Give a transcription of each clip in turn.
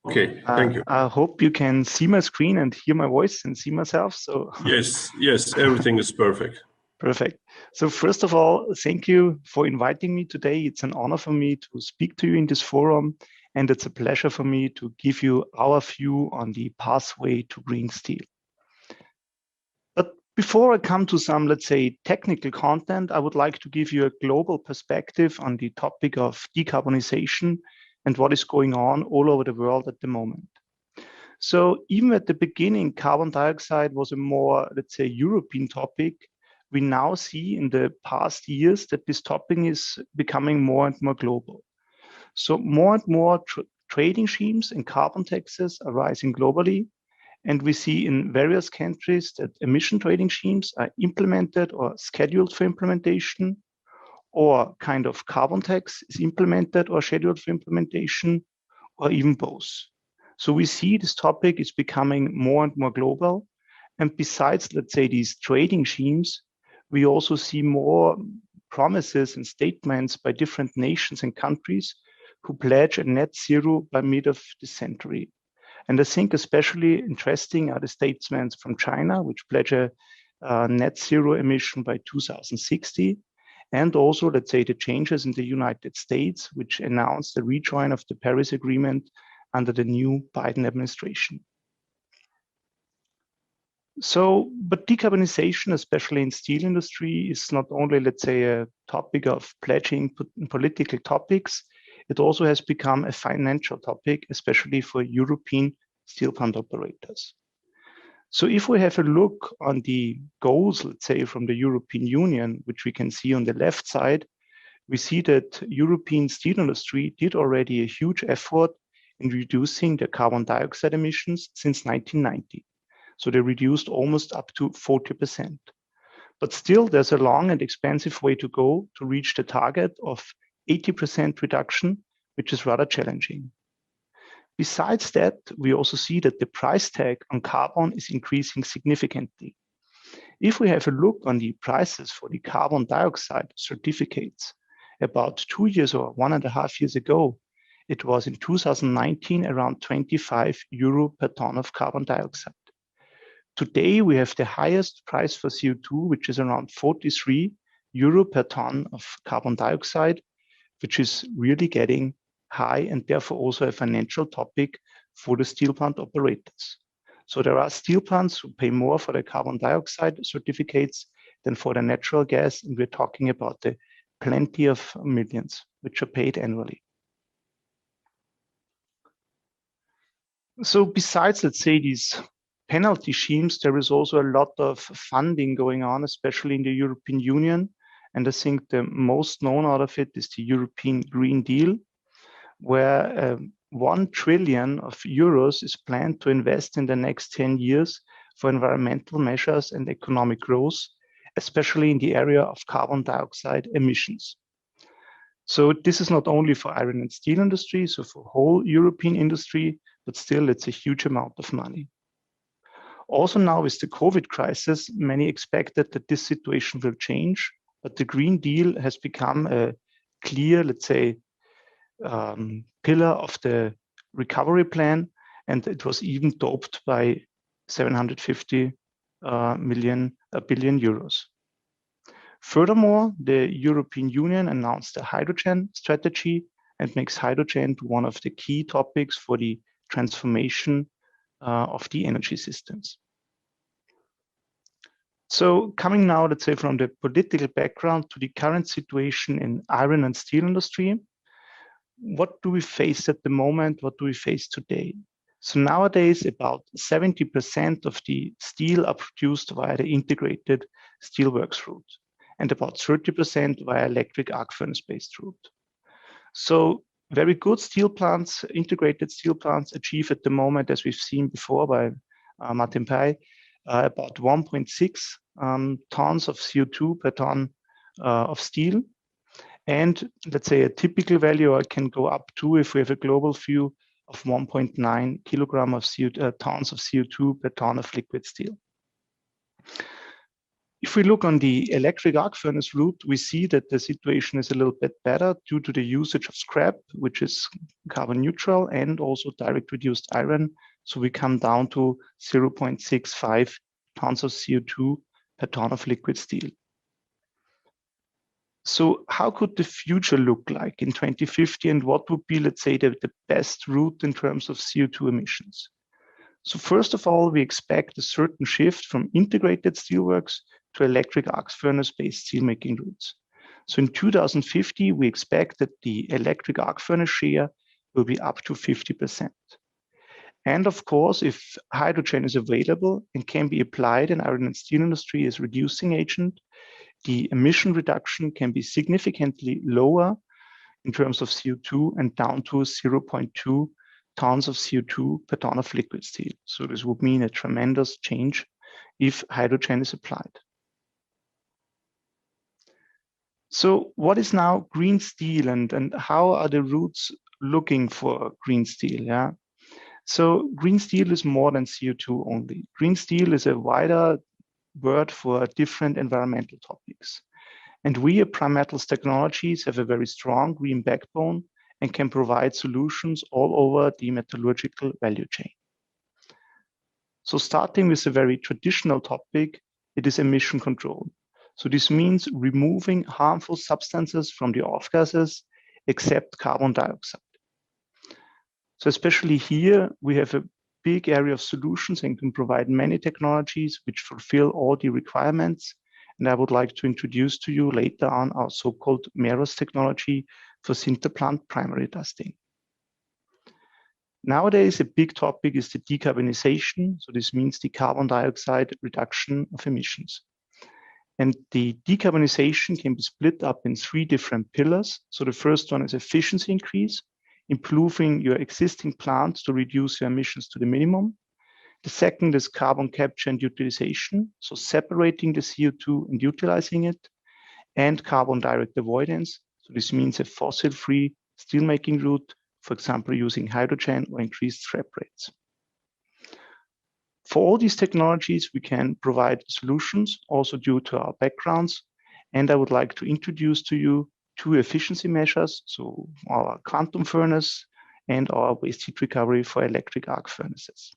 Okay, thank you. I hope you can see my screen and hear my voice and see myself. So yes, everything is perfect. Perfect. So first of all, thank you for inviting me today. It's an honor for me to speak to you in this forum, and it's a pleasure for me to give you our view on the pathway to green steel. But before I come to some, let's say, technical content, I would like to give you a global perspective on the topic of decarbonization and what is going on all over the world at the moment. So even at the beginning, carbon dioxide was a more, let's say, European topic. We now see in the past years that this topic is becoming more and more global. So more and more trading schemes and carbon taxes are rising globally. And we see in various countries that emission trading schemes are implemented or scheduled for implementation, or kind of carbon tax is implemented or scheduled for implementation, or even both. So we see this topic is becoming more and more global. And besides, let's say, these trading schemes, we also see more promises and statements by different nations and countries who pledge a net zero by mid of the century. And I think especially interesting are the statements from China, which pledge a net zero emission by 2060. And also, let's say, the changes in the United States, which announced the rejoin of the Paris Agreement under the new Biden administration. So, but decarbonization, especially in steel industry, is not only, let's say, a topic of pledging political topics, it also has become a financial topic, especially for European steel plant operators. So if we have a look on the goals, let's say, from the European Union, which we can see on the left side, we see that European steel industry did already a huge effort in reducing the carbon dioxide emissions since 1990. So they reduced almost up to 40%. But still, there's a long and expensive way to go to reach the target of 80% reduction, which is rather challenging. Besides that, we also see that the price tag on carbon is increasing significantly. If we have a look on the prices for the carbon dioxide certificates, about 2 years or 1.5 years ago, it was in 2019 around 25 euro per ton of carbon dioxide. Today, we have the highest price for CO2, which is around 43 euro per ton of carbon dioxide, which is really getting high and therefore also a financial topic for the steel plant operators. So there are steel plants who pay more for the carbon dioxide certificates than for the natural gas, and we're talking about the plenty of millions which are paid annually. So besides, let's say, these penalty schemes, there is also a lot of funding going on, especially in the European Union. And I think the most known out of it is the European Green Deal, where 1 trillion of euros is planned to invest in the next 10 years for environmental measures and economic growth, especially in the area of carbon dioxide emissions. So this is not only for iron and steel industry, so for whole European industry, but still it's a huge amount of money. Also now with the COVID crisis, many expected that this situation will change, but the Green Deal has become a clear, let's say, pillar of the recovery plan, and it was even topped by 750 billion euros. Furthermore, the European Union announced a hydrogen strategy and makes hydrogen to one of the key topics for the transformation of the energy systems. So coming now, let's say, from the political background to the current situation in iron and steel industry, what do we face at the moment? What do we face today? So nowadays, about 70% of the steel are produced via the integrated steelworks route, and about 30% via electric arc furnace-based route. So very good steel plants, integrated steel plants, achieve at the moment, as we've seen before by Martin Pai, about 1.6 tons of CO2 per ton of steel. And let's say a typical value can go up to, if we have a global view, of 1.9 kilogram of tons of CO2 per ton of liquid steel. If we look on the electric arc furnace route, we see that the situation is a little bit better due to the usage of scrap, which is carbon neutral, and also direct reduced iron. So we come down to 0.65 tons of CO2 per ton of liquid steel. So how could the future look like in 2050, and what would be, let's say, the best route in terms of CO2 emissions? So first of all, we expect a certain shift from integrated steelworks to electric arc furnace-based steelmaking routes. So in 2050, we expect that the electric arc furnace share will be up to 50%. And of course, if hydrogen is available and can be applied in iron and steel industry as reducing agent, the emission reduction can be significantly lower in terms of CO2 and down to 0.2 tons of CO2 per ton of liquid steel. So this would mean a tremendous change if hydrogen is applied. So what is now green steel, and how are the routes looking for green steel? Yeah. So green steel is more than CO2 only. Green steel is a wider word for different environmental topics. And we at PRIMETALS Technologies have a very strong green backbone and can provide solutions all over the metallurgical value chain. So starting with a very traditional topic, it is emission control. So this means removing harmful substances from the off gases, except carbon dioxide. So especially here, we have a big area of solutions and can provide many technologies which fulfill all the requirements. And I would like to introduce to you later on our so-called MEROS technology for sinter plant primary dusting. Nowadays, a big topic is the decarbonization. So this means the carbon dioxide reduction of emissions. And the decarbonization can be split up in 3 different pillars. So the first one is efficiency increase, improving your existing plants to reduce your emissions to the minimum. The second is carbon capture and utilization, so separating the CO2 and utilizing it, and carbon direct avoidance. So this means a fossil-free steelmaking route, for example, using hydrogen or increased scrap rates. For all these technologies, we can provide solutions also due to our backgrounds. And I would like to introduce to you 2 efficiency measures, so our quantum furnace and our waste heat recovery for electric arc furnaces.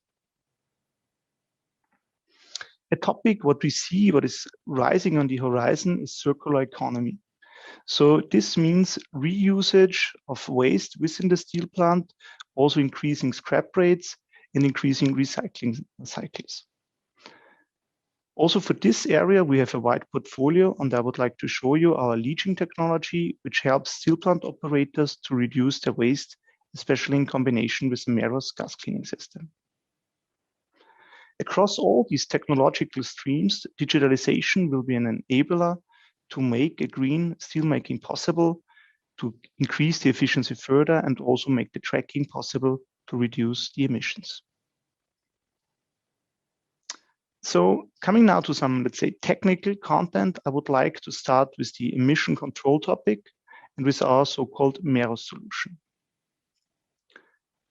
A topic what we see, what is rising on the horizon, is circular economy. So this means reusage of waste within the steel plant, also increasing scrap rates and increasing recycling cycles. Also for this area, we have a wide portfolio, and I would like to show you our leaching technology, which helps steel plant operators to reduce their waste, especially in combination with the MEROS gas cleaning system. Across all these technological streams, digitalization will be an enabler to make a green steelmaking possible, to increase the efficiency further, and also make the tracking possible to reduce the emissions. So coming now to some, let's say, technical content, I would like to start with the emission control topic and with our so-called MEROS solution.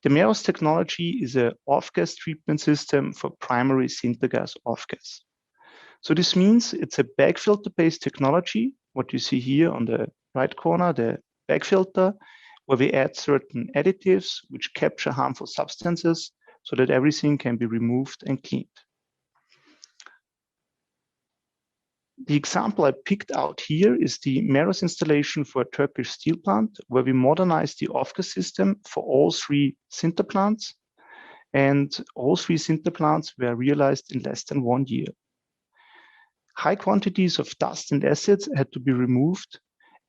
The MEROS technology is an off-gas treatment system for primary sinter gas off-gas. So this means it's a bag filter-based technology, what you see here on the right corner, the bag filter, where we add certain additives which capture harmful substances so that everything can be removed and cleaned. The example I picked out here is the MEROS installation for a Turkish steel plant, where we modernized the off-gas system for all 3 sinter plants, and all 3 sinter plants were realized in less than 1 year. High quantities of dust and acids had to be removed,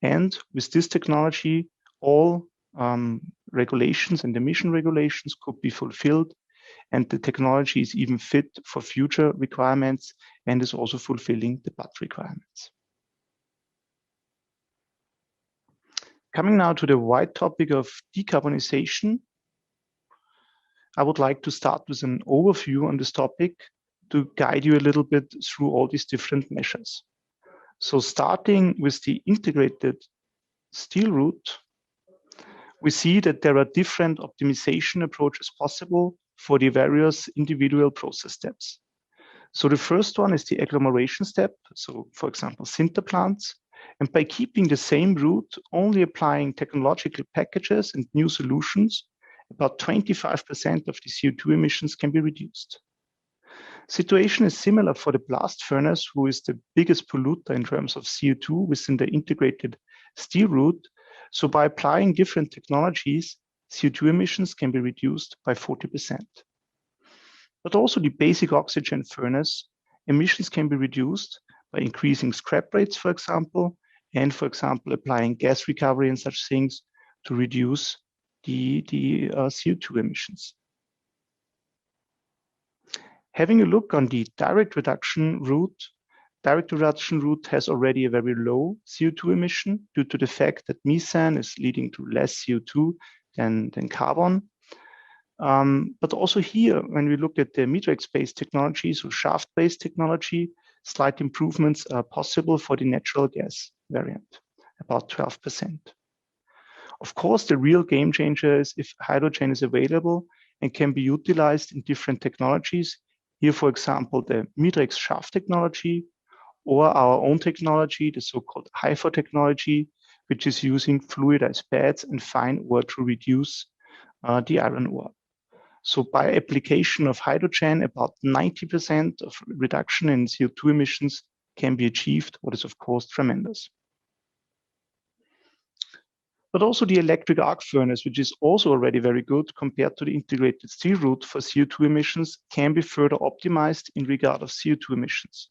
and with this technology, all regulations and emission regulations could be fulfilled, and the technology is even fit for future requirements and is also fulfilling the BAT requirements. Coming now to the wide topic of decarbonization, I would like to start with an overview on this topic to guide you a little bit through all these different measures. So starting with the integrated steel route, we see that there are different optimization approaches possible for the various individual process steps. So the first one is the agglomeration step. So for example, sinter plants. And by keeping the same route, only applying technological packages and new solutions, about 25% of the CO2 emissions can be reduced. Situation is similar for the blast furnace, who is the biggest polluter in terms of CO2 within the integrated steel route. So by applying different technologies, CO2 emissions can be reduced by 40%. But also the basic oxygen furnace, emissions can be reduced by increasing scrap rates, for example, and for example, applying gas recovery and such things to reduce the CO2 emissions. Having a look on the direct reduction route has already a very low CO2 emission due to the fact that methane is leading to less CO2 than carbon. But also here, when we look at the matrix-based technology, so shaft-based technology, slight improvements are possible for the natural gas variant, about 12%. Of course, the real game changer is if hydrogen is available and can be utilized in different technologies. Here, for example, the matrix shaft technology, or our own technology, the so-called HIFO technology, which is using fluidized beds and fine ore to reduce the iron ore. So by application of hydrogen, about 90% of reduction in CO2 emissions can be achieved, what is of course tremendous. But also the electric arc furnace, which is also already very good compared to the integrated steel route for CO2 emissions, can be further optimized in regard of CO2 emissions.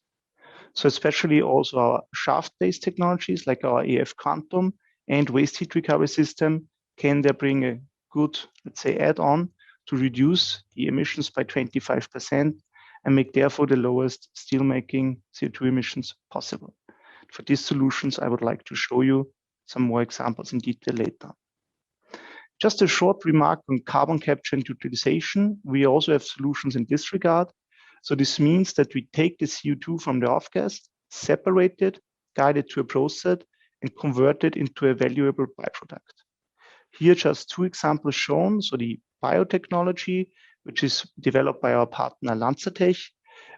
So especially also our shaft-based technologies like our AF Quantum and waste heat recovery system can there bring a good, let's say, add-on to reduce the emissions by 25% and make therefore the lowest steelmaking CO2 emissions possible. For these solutions, I would like to show you some more examples in detail later. Just a short remark on carbon capture and utilization. We also have solutions in this regard. So this means that we take the CO2 from the off gas, separate it, guide it to a process, and convert it into a valuable byproduct. Here, just two examples shown. So the biotechnology, which is developed by our partner LanzaTech,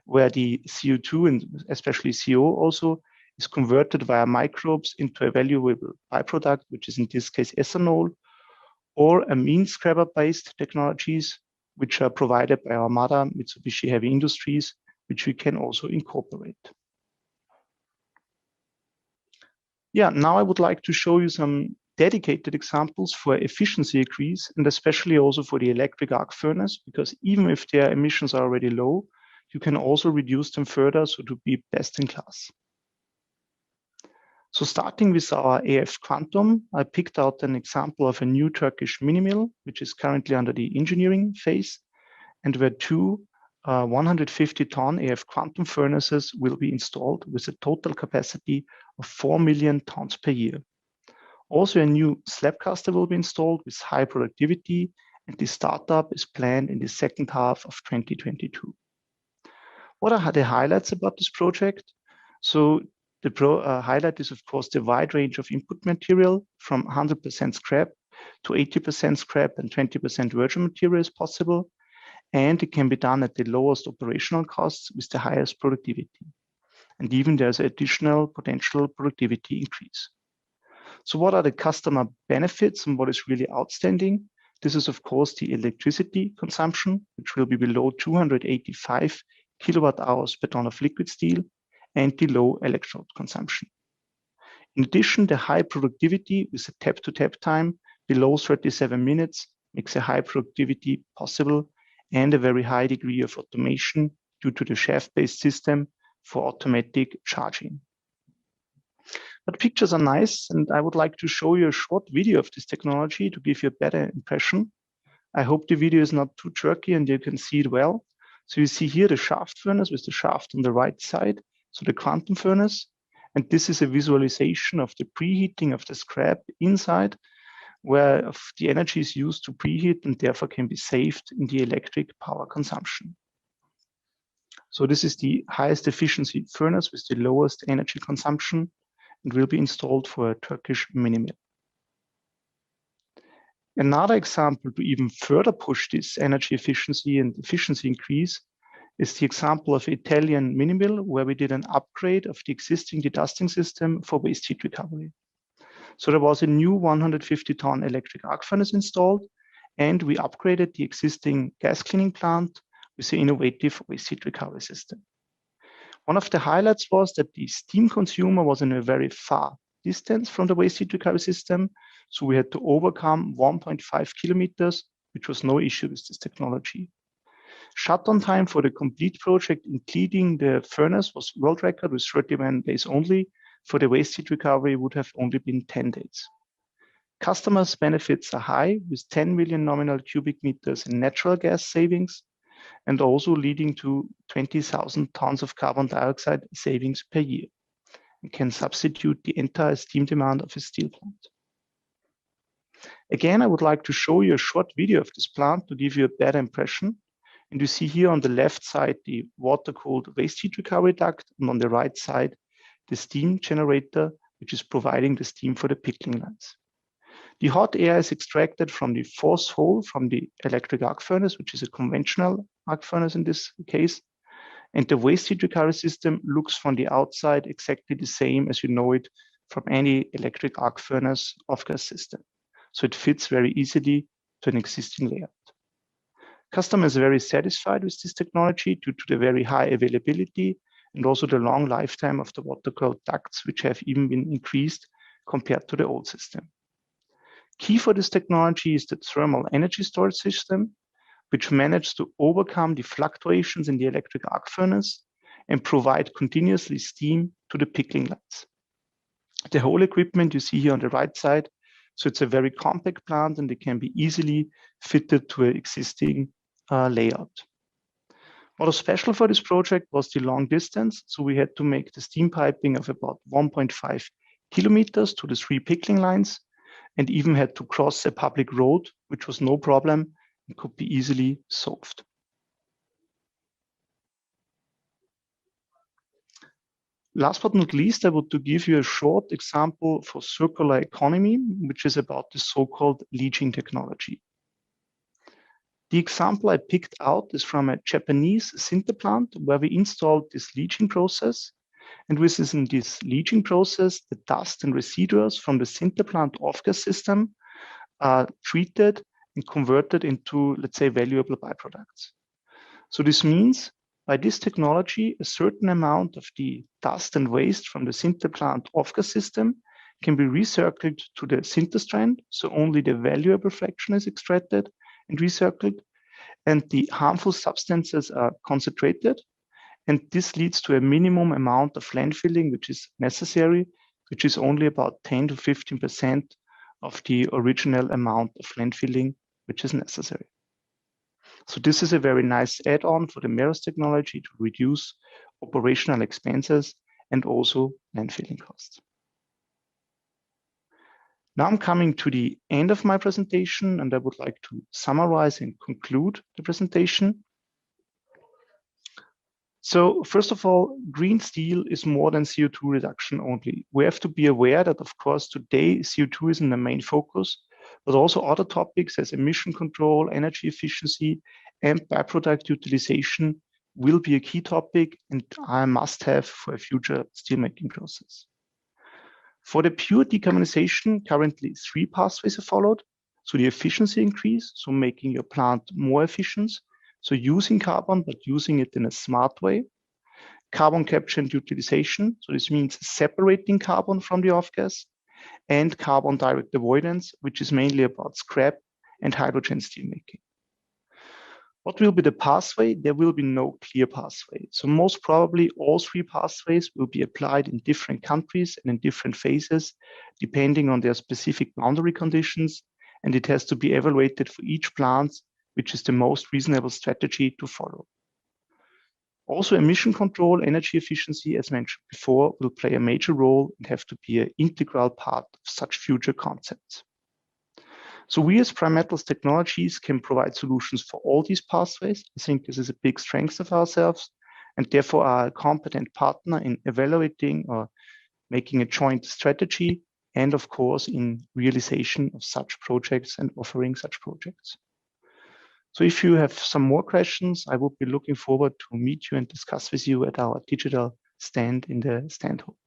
where the CO2 and especially CO also is converted via microbes into a valuable byproduct, which is in this case ethanol, or amine scrubber-based technologies, which are provided by our mother, Mitsubishi Heavy Industries, which we can also incorporate. Yeah, now I would like to show you some dedicated examples for efficiency increase, and especially also for the electric arc furnace, because even if their emissions are already low, you can also reduce them further, so to be best in class. So starting with our AF Quantum, I picked out an example of a new Turkish mini mill, which is currently under the engineering phase, and where two 150-ton AF Quantum furnaces will be installed with a total capacity of 4 million tons per year. Also, a new slab caster will be installed with high productivity, and the startup is planned in the second half of 2022. What are the highlights about this project? So the highlight is, of course, the wide range of input material from 100% scrap to 80% scrap and 20% virgin material is possible. And it can be done at the lowest operational costs with the highest productivity. And even there's additional potential productivity increase. So what are the customer benefits and what is really outstanding? This is, of course, the electricity consumption, which will be below 285 kilowatt hours per ton of liquid steel, and the low electrode consumption. In addition, the high productivity with a tap-to-tap time below 37 minutes makes a high productivity possible and a very high degree of automation due to the shaft-based system for automatic charging. But pictures are nice, and I would like to show you a short video of this technology to give you a better impression. I hope the video is not too jerky and you can see it well. So you see here the shaft furnace with the shaft on the right side, so the quantum furnace, and this is a visualization of the preheating of the scrap inside, where the energy is used to preheat and therefore can be saved in the electric power consumption. So this is the highest efficiency furnace with the lowest energy consumption and will be installed for a Turkish mini mill. Another example to even further push this energy efficiency and efficiency increase is the example of Italian mini mill, where we did an upgrade of the existing dedusting system for waste heat recovery. So there was a new 150-ton electric arc furnace installed, and we upgraded the existing gas cleaning plant with an innovative waste heat recovery system. One of the highlights was that the steam consumer was in a very far distance from the waste heat recovery system, so we had to overcome 1.5 kilometers, which was no issue with this technology. Shutdown time for the complete project, including the furnace, was world record with 31 days only. For the waste heat recovery, would have only been 10 days. Customers' benefits are high, with 10 million nominal cubic meters in natural gas savings, and also leading to 20,000 tons of carbon dioxide savings per year, and can substitute the entire steam demand of a steel plant. Again, I would like to show you a short video of this plant to give you a better impression. And you see here on the left side the water-cooled waste heat recovery duct, and on the right side the steam generator, which is providing the steam for the pickling lines. The hot air is extracted from the force hole from the electric arc furnace, which is a conventional arc furnace in this case. And the waste heat recovery system looks from the outside exactly the same as you know it from any electric arc furnace off-gas system. So it fits very easily to an existing layout. Customers are very satisfied with this technology due to the very high availability and also the long lifetime of the water-cooled ducts, which have even been increased compared to the old system. Key for this technology is the thermal energy storage system, which managed to overcome the fluctuations in the electric arc furnace and provide continuously steam to the pickling lines. The whole equipment you see here on the right side, so it's a very compact plant and it can be easily fitted to an existing layout. What was special for this project was the long distance, so we had to make the steam piping of about 1.5 kilometers to the 3 pickling lines, and even had to cross a public road, which was no problem and could be easily solved. Last but not least, I want to give you a short example for circular economy, which is about the so-called leaching technology. The example I picked out is from a Japanese sinter plant where we installed this leaching process. And within this leaching process, the dust and residues from the sinter plant off-gas system are treated and converted into, let's say, valuable byproducts. So this means by this technology, a certain amount of the dust and waste from the sinter plant off-gas system can be recircled to the sinter strand. So only the valuable fraction is extracted and recircled, and the harmful substances are concentrated. And this leads to a minimum amount of landfilling, which is necessary, which is only about 10 to 15% of the original amount of landfilling, which is necessary. So this is a very nice add-on for the MEROS technology to reduce operational expenses and also landfilling costs. Now I'm coming to the end of my presentation, and I would like to summarize and conclude the presentation. So first of all, green steel is more than CO2 reduction only. We have to be aware that, of course, today CO2 is in the main focus, but also other topics as emission control, energy efficiency, and byproduct utilization will be a key topic and are a must-have for a future steelmaking process. For the pure decarbonization, currently 3 pathways are followed. So the efficiency increase, so making your plant more efficient. So using carbon, but using it in a smart way. Carbon capture and utilization. So this means separating carbon from the off-gas. And carbon direct avoidance, which is mainly about scrap and hydrogen steelmaking. What will be the pathway? There will be no clear pathway. So most probably all 3 pathways will be applied in different countries and in different phases, depending on their specific boundary conditions. And it has to be evaluated for each plant, which is the most reasonable strategy to follow. Also, emission control, energy efficiency, as mentioned before, will play a major role and have to be an integral part of such future concepts. So we as PRIMETALS Technologies can provide solutions for all these pathways. I think this is a big strength of ourselves, and therefore are a competent partner in evaluating or making a joint strategy, and of course in realization of such projects and offering such projects. So if you have some more questions, I would be looking forward to meet you and discuss with you at our digital stand in the stand hall.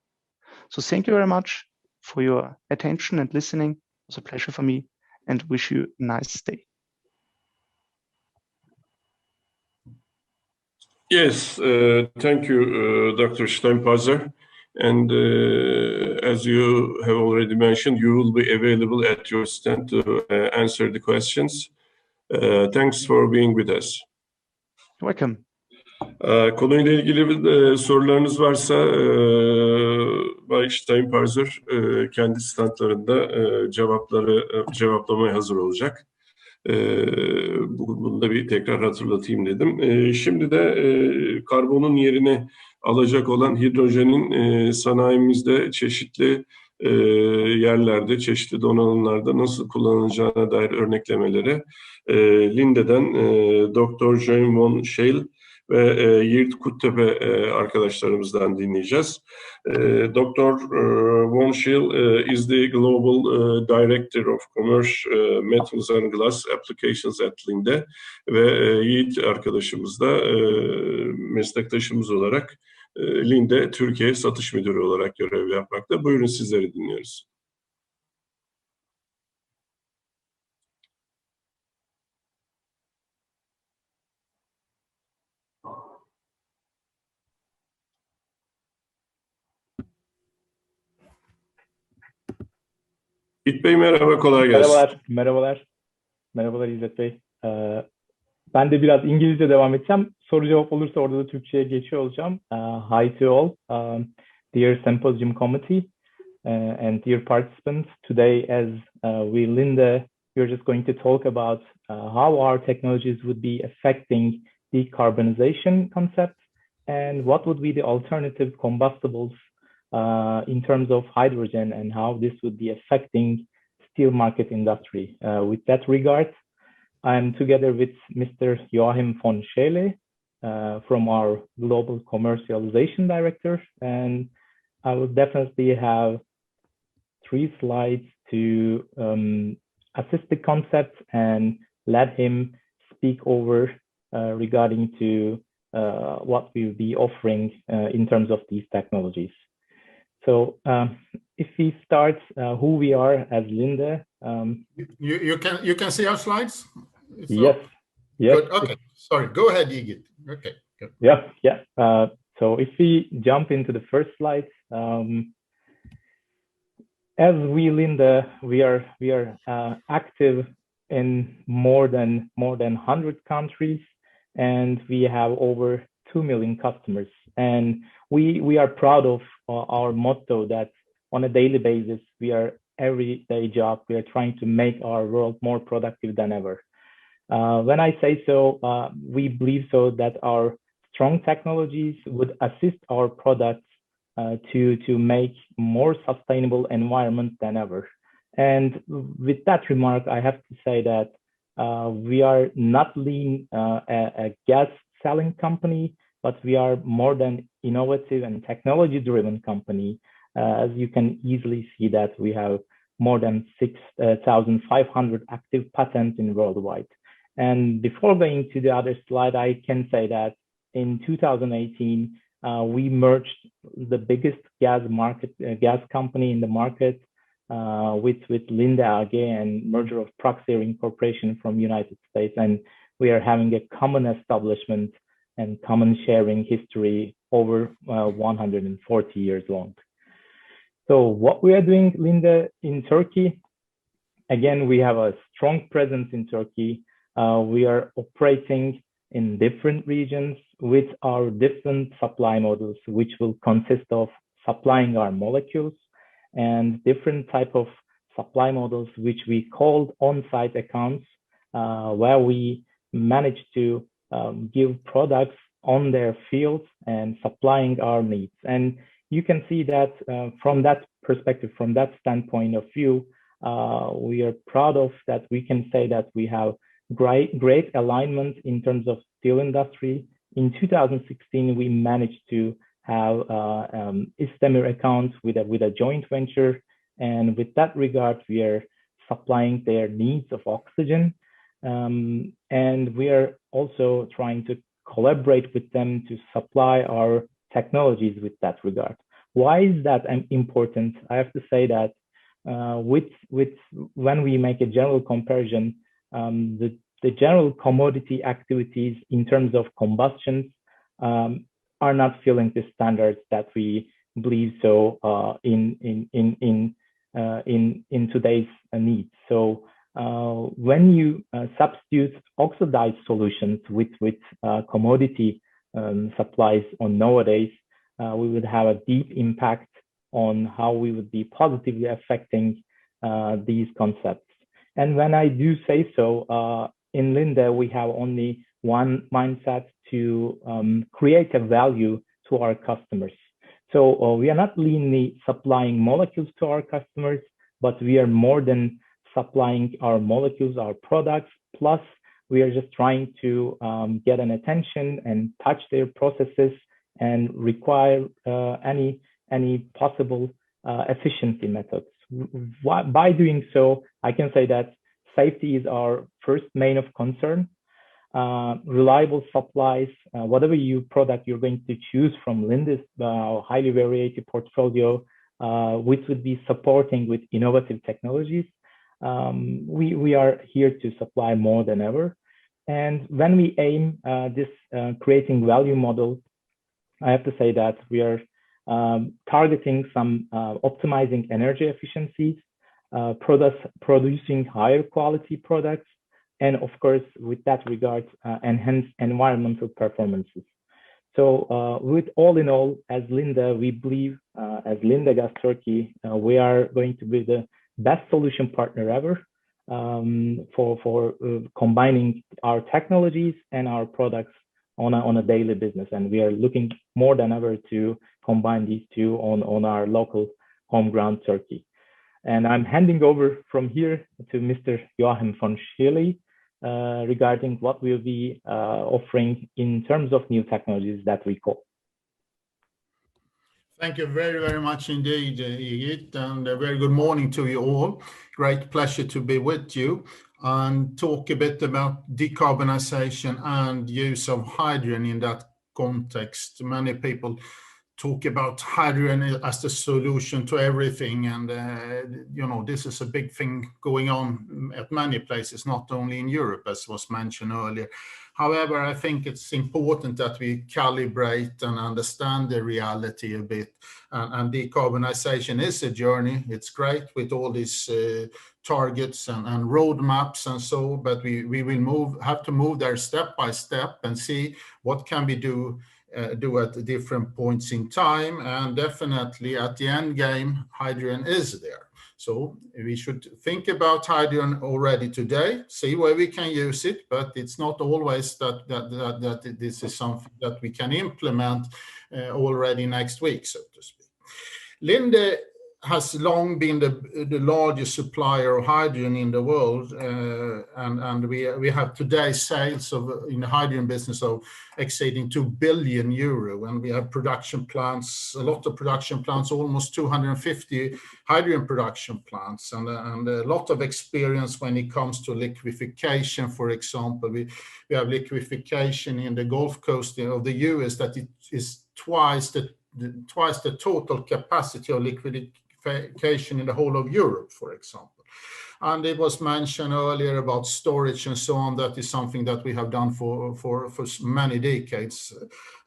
So thank you very much for your attention and listening. It was a pleasure for me and wish you a nice day. Yes, thank you, Dr. STEINPARZER. And as you have already mentioned, you will be available at your stand to answer the questions. Thanks for being with us. You're welcome. Konuyla ilgili sorularınız varsa Bay STEINPARZER kendi standlarında cevaplamaya hazır olacak. Bunu da bir tekrar hatırlatayım dedim. Şimdi de karbonun yerini alacak olan hidrojenin sanayimizde çeşitli yerlerde, çeşitli donanımlarda nasıl kullanılacağına dair örneklemeleri LINDE'den Dr. Joachim von Scheele ve Yiğit arkadaşlarımızdan dinleyeceğiz. Dr. von Scheele is the Global Director of Commercial Metals and Glass Applications at LINDE ve Yiğit arkadaşımız da meslektaşımız olarak LINDE Türkiye Satış Müdürü olarak görev yapmakta. Buyurun, sizleri dinliyoruz. İzzet Bey merhaba, kolay gelsin. Merhabalar İzzet Bey. Ben de biraz İngilizce devam edeceğim. Soru cevap olursa orada da Türkçe'ye geçiyor olacağım. Hi to all, dear symposium committee and dear participants. Today as we Linde, we're just going to talk about how our technologies would be affecting decarbonization concepts and what would be the alternative combustibles in terms of hydrogen and how this would be affecting steel market industry. With that regard, I'm together with Mr. Joachim von Scheele from our Global Commercialization Director, and I will definitely have 3 slides to assist the concept and let him speak over regarding to what we'll be offering in terms of these technologies. So if we start who we are as Linde. You can see our slides? Yes. Good. Okay. Sorry. Go ahead, Yiğit. Okay. Good. Yeah. So if we jump into the first slide, as we Linde, we are active in more than 100 countries, and we have over 2 million customers. And we are proud of our motto that on a daily basis, we are everyday job. We are trying to make our world more productive than ever. When I say so, we believe so that our strong technologies would assist our products to make more sustainable environment than ever. And with that remark, I have to say that we are not a gas selling company, but we are more than innovative and technology-driven company. As you can easily see that we have more than 6,500 active patents in worldwide. And before going to the other slide, I can say that in 2018, we merged the biggest gas company in the market with Linde AG and merger of Praxair Incorporation from United States. And we are having a common establishment and common sharing history over 140 years long. So what we are doing, Linde, in Turkey, again, we have a strong presence in Turkey. We are operating in different regions with our different supply models, which will consist of supplying our molecules and different type of supply models, which we called on-site accounts, where we manage to give products on their fields and supplying our needs. And you can see that from that perspective, from that standpoint of view, we are proud of that. We can say that we have great alignment in terms of steel industry. In 2016, we managed to have Demir accounts with a joint venture. And with that regard, we are supplying their needs of oxygen. And we are also trying to collaborate with them to supply our technologies with that regard. Why is that important? I have to say that when we make a general comparison, the general commodity activities in terms of combustions are not filling the standards that we believe so in today's needs. So when you substitute oxidized solutions with commodity supplies on nowadays, we would have a deep impact on how we would be positively affecting these concepts. And when I do say so, in Linde, we have only one mindset to create a value to our customers. So we are not leanly supplying molecules to our customers, but we are more than supplying our molecules, our products, plus we are just trying to get an attention and touch their processes and require any possible efficiency methods. By doing so, I can say that safety is our first main of concern. Reliable supplies, whatever product you're going to choose from Linde's highly varied portfolio, which would be supporting with innovative technologies. We are here to supply more than ever. And when we aim this creating value model, I have to say that we are targeting some optimizing energy efficiencies, producing higher quality products, and of course, with that regard, enhance environmental performances. So with all in all, as Linde, we believe, as Linde Gas Turkey, we are going to be the best solution partner ever for combining our technologies and our products on a daily business. And we are looking more than ever to combine these two on our local home ground Turkey. And I'm handing over from here to Mr. Joachim von Schele regarding what we'll be offering in terms of new technologies that we call. Thank you very, very much indeed, Yiğit, and a very good morning to you all. Great pleasure to be with you and talk a bit about decarbonization and use of hydrogen in that context. Many people talk about hydrogen as the solution to everything, and you know, this is a big thing going on at many places, not only in Europe, as was mentioned earlier. However, I think it's important that we calibrate and understand the reality a bit. And decarbonization is a journey. It's great with all these targets and roadmaps and so, but we will have to move there step by step and see what can we do at different points in time. And definitely at the end game, hydrogen is there. So we should think about hydrogen already today, see where we can use it, but it's not always that this is something that we can implement already next week, so to speak. Linde has long been the largest supplier of hydrogen in the world, and we have today sales in the hydrogen business of exceeding 2 billion euro, and we have production plants, a lot of production plants, almost 250 hydrogen production plants, and a lot of experience when it comes to liquefaction. For example, we have liquefaction in the Gulf Coast of the US that it is twice the total capacity of liquefaction in the whole of Europe, for example. And it was mentioned earlier about storage and so on. That is something that we have done for many decades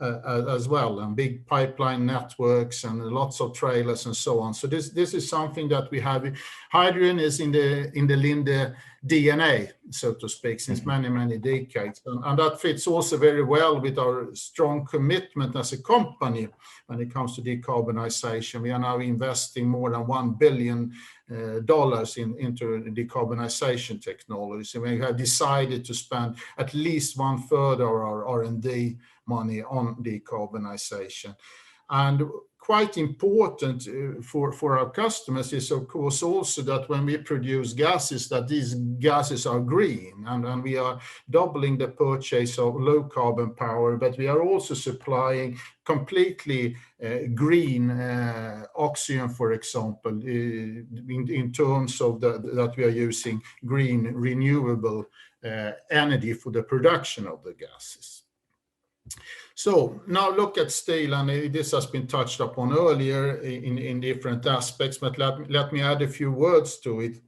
as well, and big pipeline networks and lots of trailers and so on. So this is something that we have. Hydrogen is in the Linde DNA, so to speak, since many decades, and that fits also very well with our strong commitment as a company when it comes to decarbonization. We are now investing more than $1 billion into decarbonization technologies, and we have decided to spend at least 1/3 of our R&D money on decarbonization. And quite important for our customers is, of course, also that when we produce gases, that these gases are green, and we are doubling the purchase of low carbon power, but we are also supplying completely green oxygen, for example, in terms of that we are using green renewable energy for the production of the gases. So now look at steel, and this has been touched upon earlier in different aspects, but let me add a few words to it.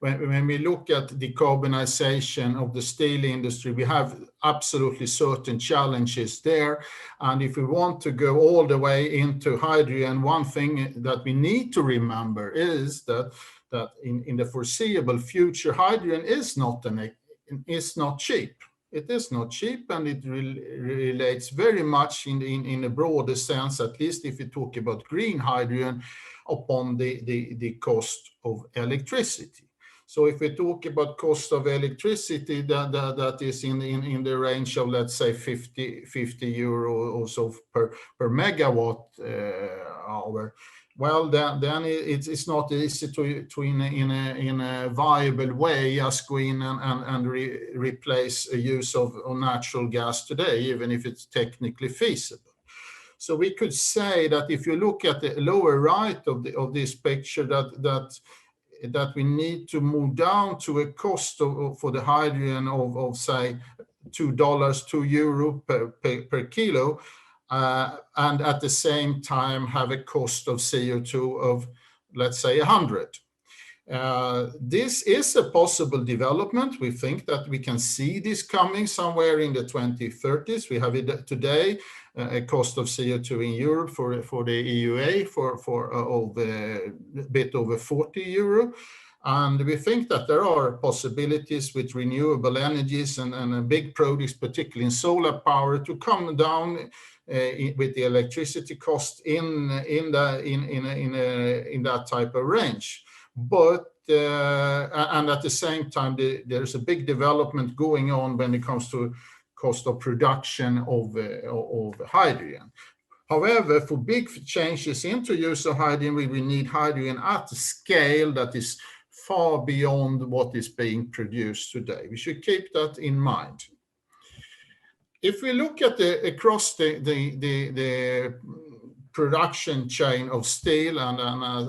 When we look at decarbonization of the steel industry, we have absolutely certain challenges there. And if we want to go all the way into hydrogen, one thing that we need to remember is that in the foreseeable future, hydrogen is not cheap. It is not cheap, and it relates very much in a broader sense, at least if you talk about green hydrogen, upon the cost of electricity. So if we talk about cost of electricity, that is in the range of, let's say, 50 euro or so per megawatt hour. Well, then it's not easy to in a viable way just go in and replace a use of natural gas today, even if it's technically feasible. So we could say that if you look at the lower right of this picture, that we need to move down to a cost for the hydrogen of say €2 per kilo, and at the same time have a cost of CO2 of, let's say, 100. This is a possible development. We think that we can see this coming somewhere in the 2030s. We have it today, a cost of CO2 in Europe for the EUA of a bit over 40 euro. And we think that there are possibilities with renewable energies and big projects, particularly in solar power, to come down with the electricity cost in that type of range. But and at the same time, there's a big development going on when it comes to cost of production of hydrogen. However, for big changes into use of hydrogen, we need hydrogen at a scale that is far beyond what is being produced today. We should keep that in mind. If we look at across the production chain of steel, and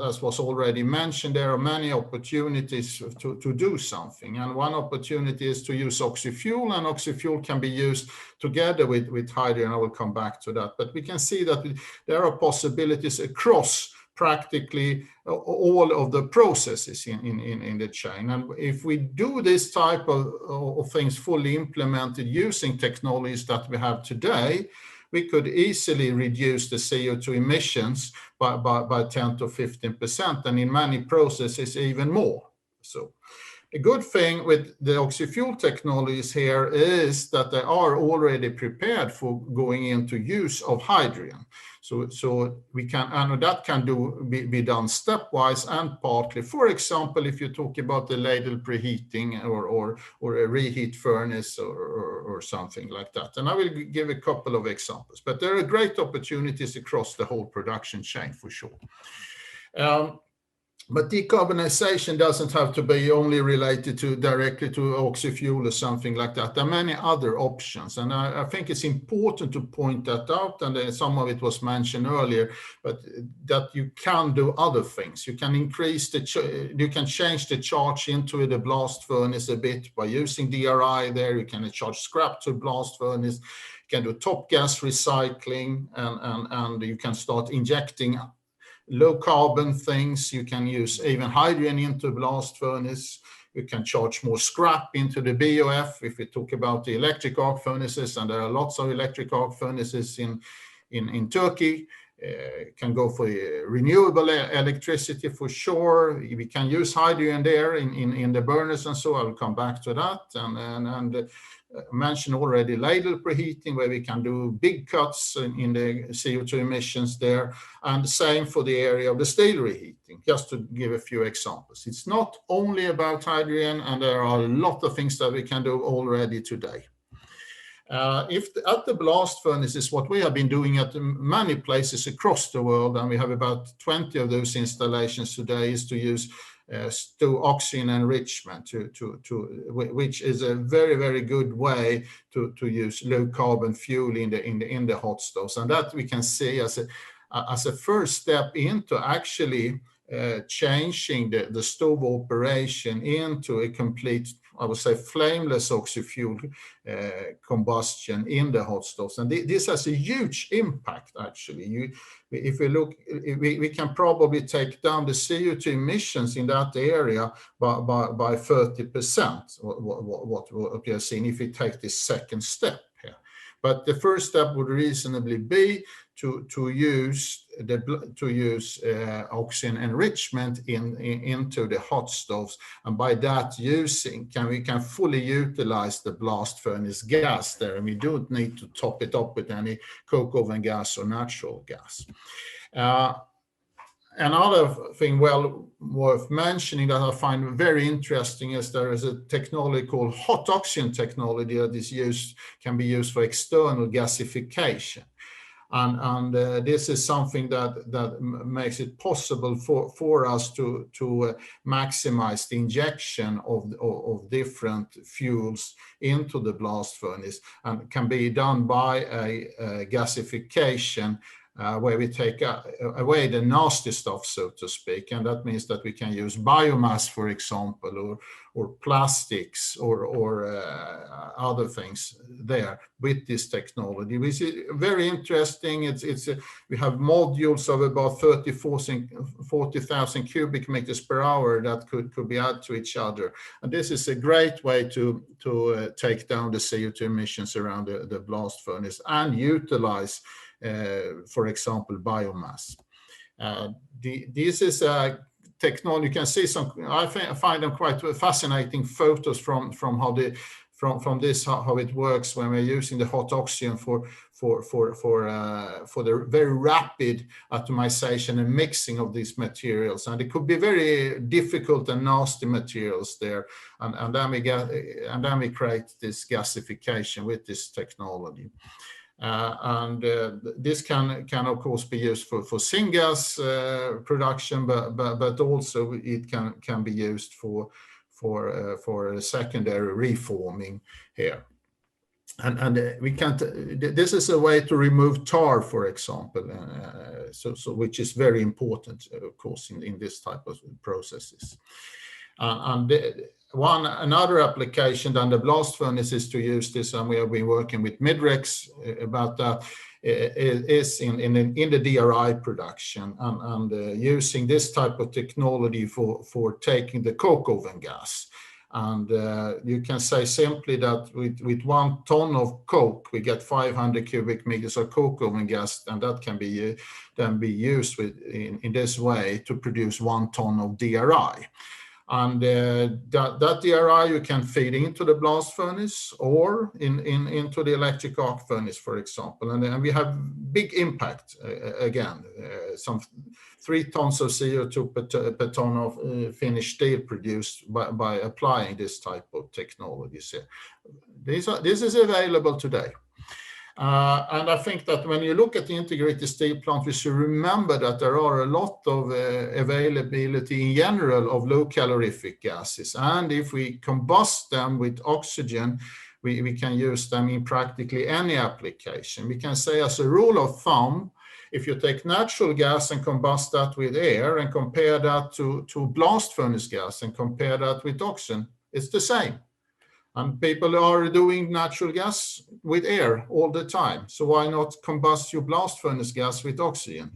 as was already mentioned, there are many opportunities to do something. And one opportunity is to use oxyfuel, and oxyfuel can be used together with hydrogen. I will come back to that. But we can see that there are possibilities across practically all of the processes in the chain. And if we do this type of things fully implemented using technologies that we have today, we could easily reduce the CO2 emissions by 10 to 15%, and in many processes even more. So a good thing with the oxyfuel technologies here is that they are already prepared for going into use of hydrogen. So we can, and that can be done stepwise and partly. For example, if you talk about the ladle preheating or a reheat furnace or something like that. And I will give a couple of examples, but there are great opportunities across the whole production chain for sure. But decarbonization doesn't have to be only related directly to oxyfuel or something like that. There are many other options, and I think it's important to point that out, and some of it was mentioned earlier, but that you can do other things. You can increase you can change the charge into the blast furnace a bit by using DRI there. You can charge scrap to blast furnace. You can do top gas recycling, and you can start injecting low carbon things. You can use even hydrogen into blast furnace. You can charge more scrap into the BOF if we talk about the electric arc furnaces, and there are lots of electric arc furnaces in Turkey. Can go for renewable electricity for sure. We can use hydrogen there in the burners, and so I will come back to that. And mentioned already ladle preheating, where we can do big cuts in the CO2 emissions there, and the same for the area of the steel reheating, just to give a few examples. It's not only about hydrogen, and there are a lot of things that we can do already today. At the blast furnaces, what we have been doing at many places across the world, and we have about 20 of those installations today, is to use oxygen enrichment, which is a very, very good way to use low carbon fuel in the hot stoves, and that we can see as a first step into actually changing the stove operation into a complete, I would say, flameless oxy-fuel combustion in the hot stoves. And this has a huge impact, actually. If we look, we can probably take down the CO2 emissions in that area by 30%, what we have seen, if we take this second step here. But the first step would reasonably be to use oxygen enrichment into the hot stoves, and by that we can fully utilize the blast furnace gas there, and we don't need to top it up with any coke oven gas or natural gas. Another thing worth mentioning that I find very interesting is there is a technology called hot oxygen technology that can be used for external gasification. And this is something that makes it possible for us to maximize the injection of different fuels into the blast furnace, and can be done by a gasification where we take away the nasty stuff, so to speak, and that means that we can use biomass, for example, or plastics or other things there with this technology, which is very interesting. We have modules of about 40,000 cubic meters per hour that could be added to each other, and this is a great way to take down the CO2 emissions around the blast furnace and utilize, for example, biomass. This is a technology. You can see some. I find them quite fascinating photos from how it works when we're using the hot oxygen for the very rapid atomization and mixing of these materials, and it could be very difficult and nasty materials there, and then we create this gasification with this technology. This can of course be used for syngas production, but also it can be used for secondary reforming here. And we can't. This is a way to remove tar, for example, so which is very important, of course, in this type of processes. Another application than the blast furnace is to use this, and we have been working with Midrex about that, is in the DRI production, and using this type of technology for taking the coke oven gas. And you can say simply that with 1 ton of coke, we get 500 cubic meters of coke oven gas, and that can be used in this way to produce 1 ton of DRI. And that DRI you can feed into the blast furnace or into the electric arc furnace, for example. And we have big impact, again, some 3 tons of CO2 per ton of finished steel produced by applying this type of technologies here. This is available today. And I think that when you look at the integrated steel plant, we should remember that there are a lot of availability in general of low calorific gases. And if we combust them with oxygen, we can use them in practically any application. We can say, as a rule of thumb, if you take natural gas and combust that with air and compare that to blast furnace gas and compare that with oxygen, it's the same. And people are doing natural gas with air all the time. So why not combust your blast furnace gas with oxygen?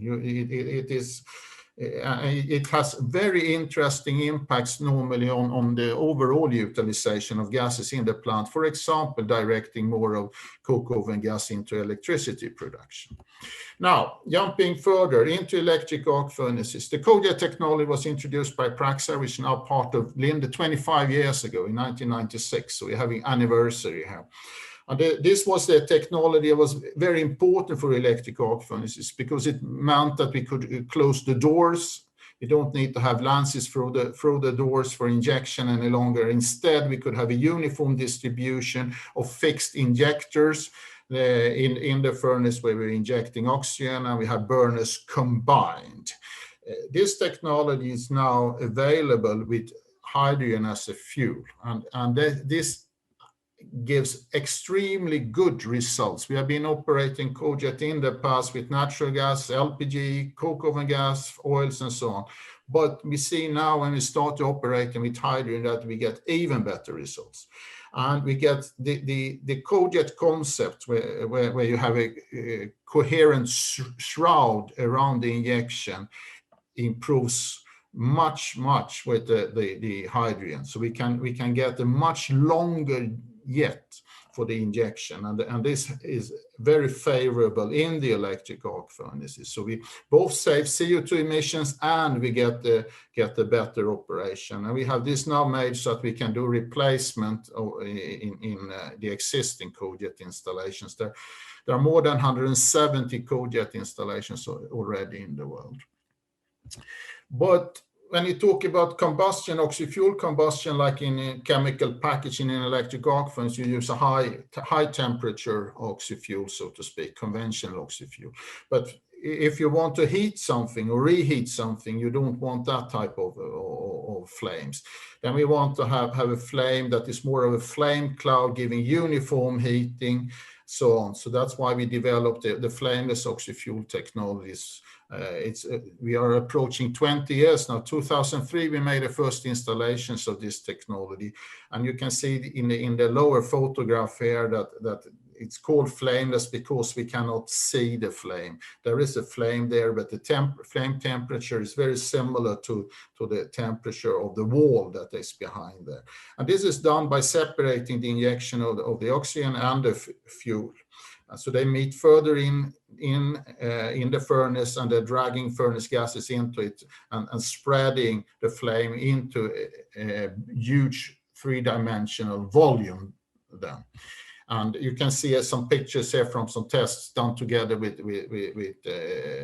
It has very interesting impacts normally on the overall utilization of gases in the plant. For example, directing more of coke oven gas into electricity production. Now, jumping further into electric arc furnaces, the cogeneration technology was introduced by Praxair, which is now part of Linde 25 years ago in 1996. So we're having anniversary here. And this was the technology that was very important for electric arc furnaces because it meant that we could close the doors. We don't need to have lances through the doors for injection any longer. Instead, we could have a uniform distribution of fixed injectors in the furnace where we're injecting oxygen, and we have burners combined. This technology is now available with hydrogen as a fuel, and this gives extremely good results. We have been operating cogen in the past with natural gas, LPG, coke oven gas, oils, and so on. But we see now when we start to operating with hydrogen that we get even better results. And we get the cogen concept where you have a coherent shroud around the injection improves much with the hydrogen. So we can get a much longer jet for the injection, and this is very favorable in the electric arc furnaces. So we both save CO2 emissions and we get the better operation. And we have this now made so that we can do replacement in the existing cogen installations. There are more than 170 cogen installations already in the world. But when you talk about combustion, oxy-fuel combustion, like in chemical packaging in electric arc furnace, you use a high temperature oxy-fuel, so to speak, conventional oxy-fuel. But if you want to heat something or reheat something, you don't want that type of flames. Then we want to have a flame that is more of a flame cloud, giving uniform heating, so on. So that's why we developed the flameless oxy-fuel technologies. We are approaching 20 years now. 2003 we made the first installations of this technology, and you can see in the lower photograph here that it's called flameless because we cannot see the flame. There is a flame there, but the flame temperature is very similar to the temperature of the wall that is behind there. And this is done by separating the injection of the oxygen and the fuel. So they meet further in the furnace, and they're dragging furnace gases into it and spreading the flame into a huge three-dimensional volume then. And you can see some pictures here from some tests done together with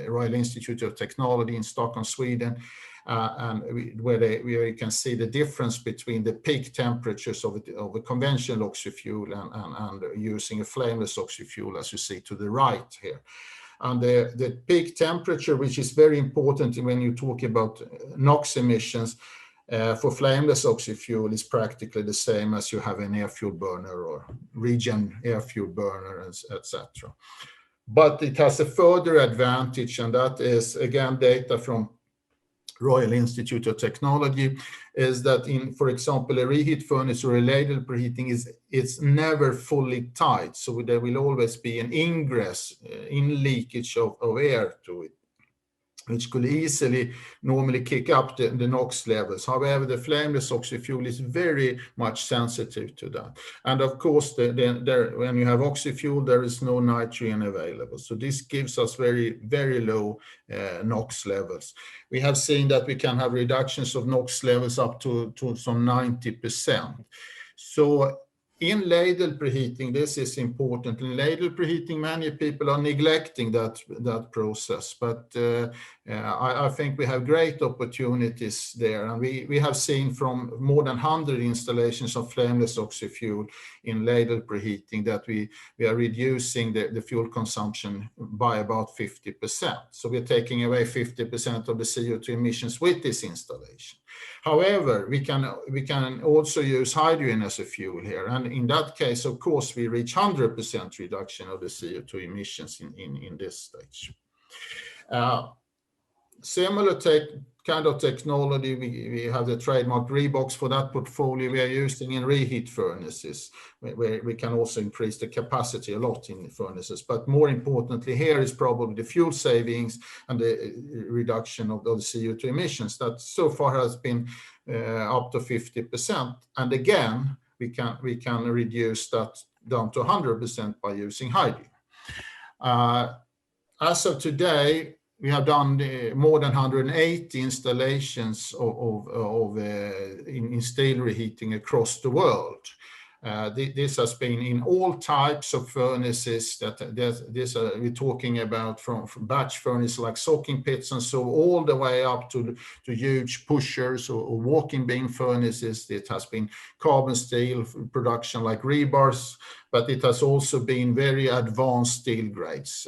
Royal Institute of Technology in Stockholm, Sweden, where you can see the difference between the peak temperatures of a conventional oxy-fuel and using a flameless oxy-fuel, as you see to the right here. And the peak temperature, which is very important when you talk about NOx emissions, for flameless oxy-fuel is practically the same as you have an air fuel burner or regen air fuel burner, etc. But it has a further advantage, and that is, again, data from Royal Institute of Technology, is that in, for example, a reheat furnace or a ladle preheating it's never fully tight. So there will always be an ingress, in leakage of air to it, which could easily normally kick up the NOx levels. However, the flameless oxy-fuel is very much sensitive to that. And of course, when you have oxy-fuel, there is no nitrogen available. So this gives us very, very low NOx levels. We have seen that we can have reductions of NOx levels up to some 90%. So in ladle preheating, this is important. In ladle preheating, many people are neglecting that process, but I think we have great opportunities there. And we have seen from more than 100 installations of flameless oxy-fuel in ladle preheating that we are reducing the fuel consumption by about 50%. So we're taking away 50% of the CO2 emissions with this installation. However, we can also use hydrogen as a fuel here, and in that case, of course, we reach 100% reduction of the CO2 emissions in this stage. Similar kind of technology, we have the trademark Rebox for that portfolio we are using in reheat furnaces, where we can also increase the capacity a lot in the furnaces. But more importantly here is probably the fuel savings and the reduction of the CO2 emissions that so far has been up to 50%. And again, we can reduce that down to 100% by using hydrogen. As of today, we have done more than 180 installations in steel reheating across the world. This has been in all types of furnaces. We're talking about from batch furnaces like soaking pits and so all the way up to huge pushers or walking beam furnaces. It has been carbon steel production like rebars, but it has also been very advanced steel grades.